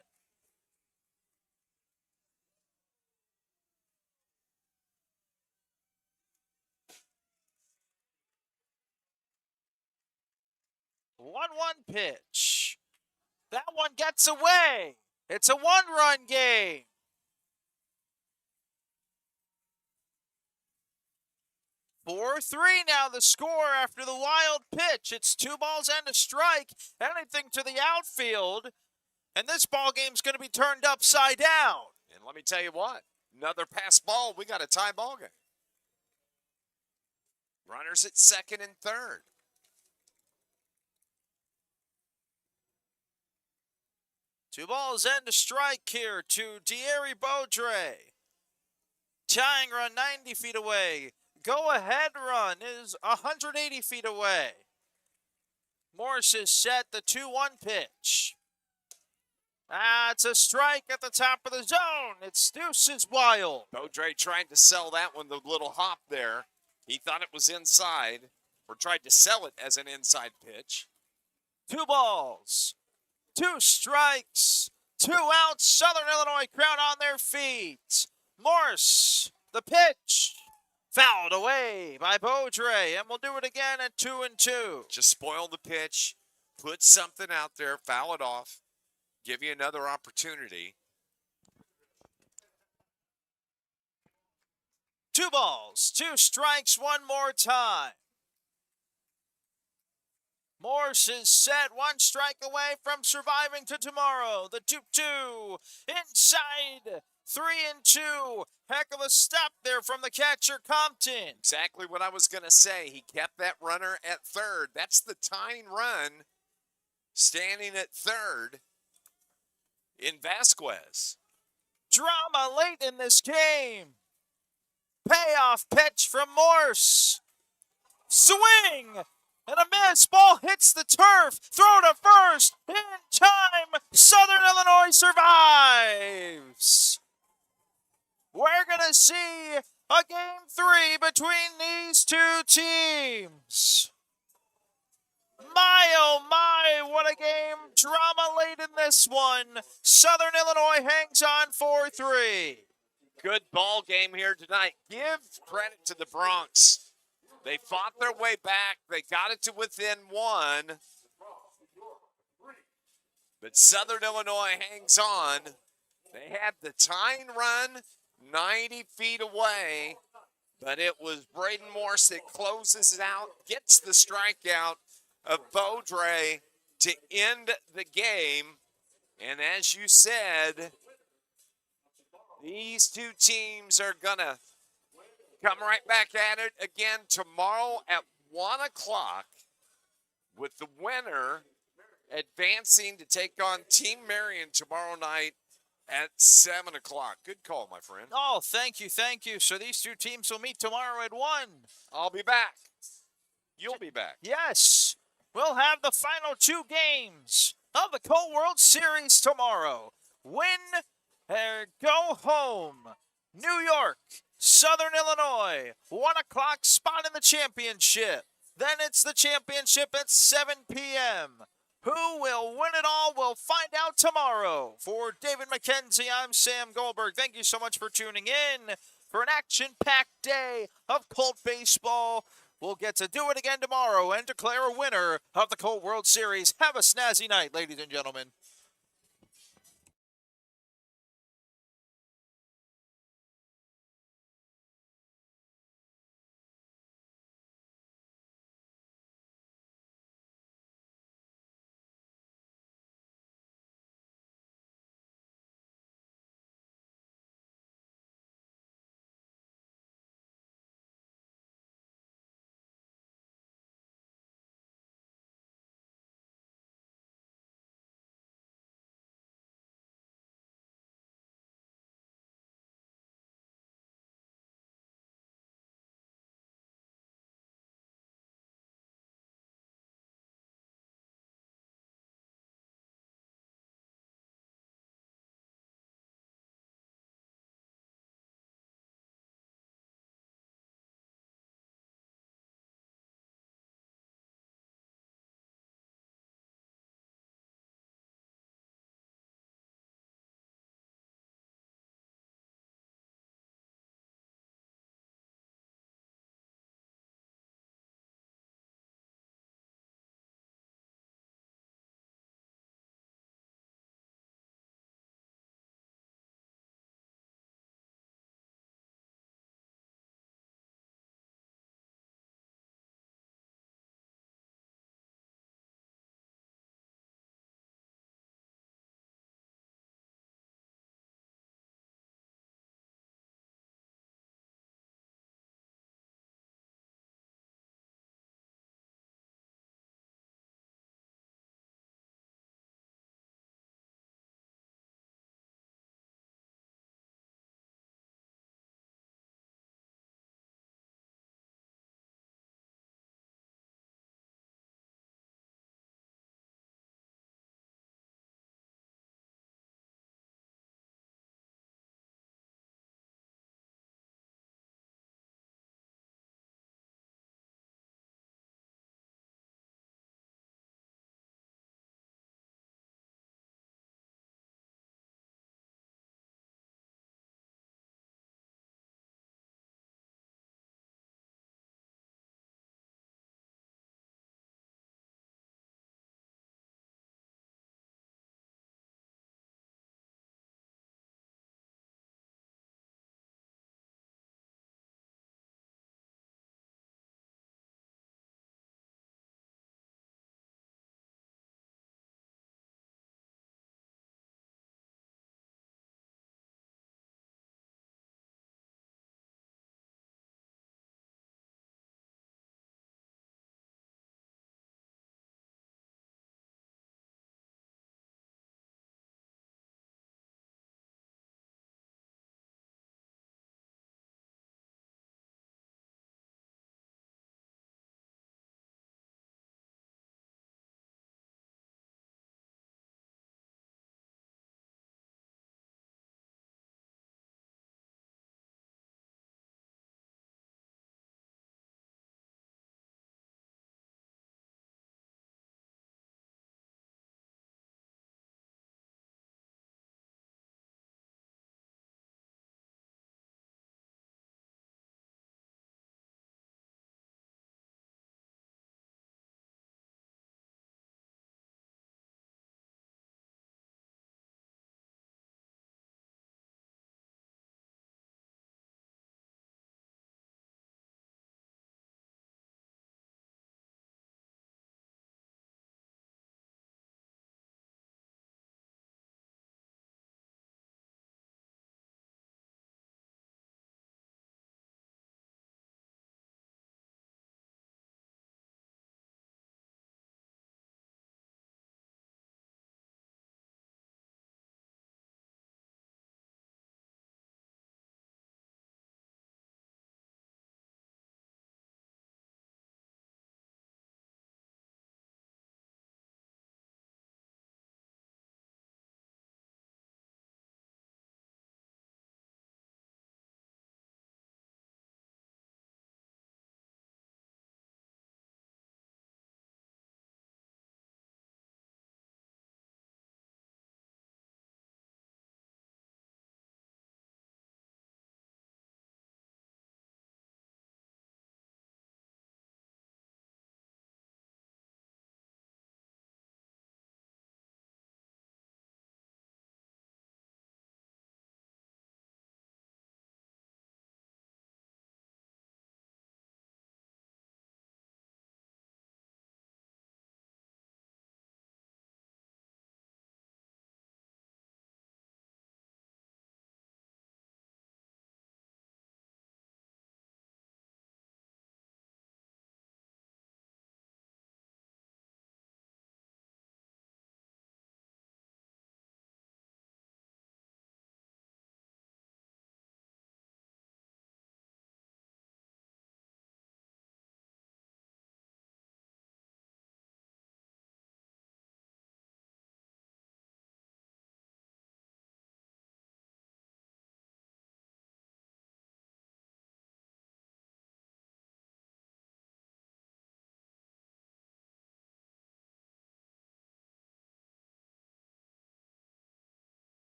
One pitch. That one gets away. It's a one-run game. Four-3 now the score after the wild pitch. It's 2 balls and a strike. Anything to the outfield. And this ball game's going to be turned upside down. And let me tell you what, another pass ball, we got a tie ball game. Runners at second and third. Two balls and a strike here to Thierry Beaudre. Tying run 90 feet away. Go-ahead run is 180 feet away. Morse is set, the 2-1 pitch. It's a strike at the top of the zone. It's Deuces Wild. Beaudre tried to sell that one, the little hop there. He thought it was inside, or tried to sell it as an inside pitch. 2 balls, 2 strikes, 2 outs. Southern Illinois crowd on their feet. Morse, the pitch. Fouled away by Beaudre, and we'll do it again at 2-2. Just spoil the pitch, put something out there, foul it off, give you another opportunity. 2 balls, 2 strikes, one more time. Morse is set, 1 strike away from surviving to tomorrow. The 2-2 inside, 3-2. Heck of a stop there from the catcher, Compton. Exactly what I was going to say. He kept that runner at third. That's the tying run, standing at third in Vasquez. Drama late in this game. Payoff pitch from Morse. Swing and a miss. Ball hits the turf. Throw to first. In time. Southern Illinois survives. We're going to see a game 3 between these two teams. My, oh my, what a game. Drama late in this one. Southern Illinois hangs on 4-3. Good ball game here tonight. Give credit to the Bronx. They fought their way back. They got it to within 1. But Southern Illinois hangs on. They had the tying run 90 feet away, but it was Braden Morse that closes it out, gets the strikeout of Beaudre to end the game. And as you said, these two teams are going to come right back at it again tomorrow at 1 o'clock, with the winner advancing to take on Team Marion tomorrow night at 7 o'clock. Good call, my friend. Oh, thank you, thank you. So these two teams will meet tomorrow at 1. I'll be back. You'll be back. Yes, we'll have the final 2 games of the Colt World Series tomorrow. Win or go home. New York, Southern Illinois, 1 o'clock spot in the championship. Then it's the championship at 7 p.m. Who will win it all? We'll find out tomorrow. For David McKenzie, I'm Sam Goldberg. Thank you so much for tuning in for an action-packed day of Colt baseball. We'll get to do it again tomorrow and declare a winner of the Colt World Series. Have a snazzy night, ladies and gentlemen.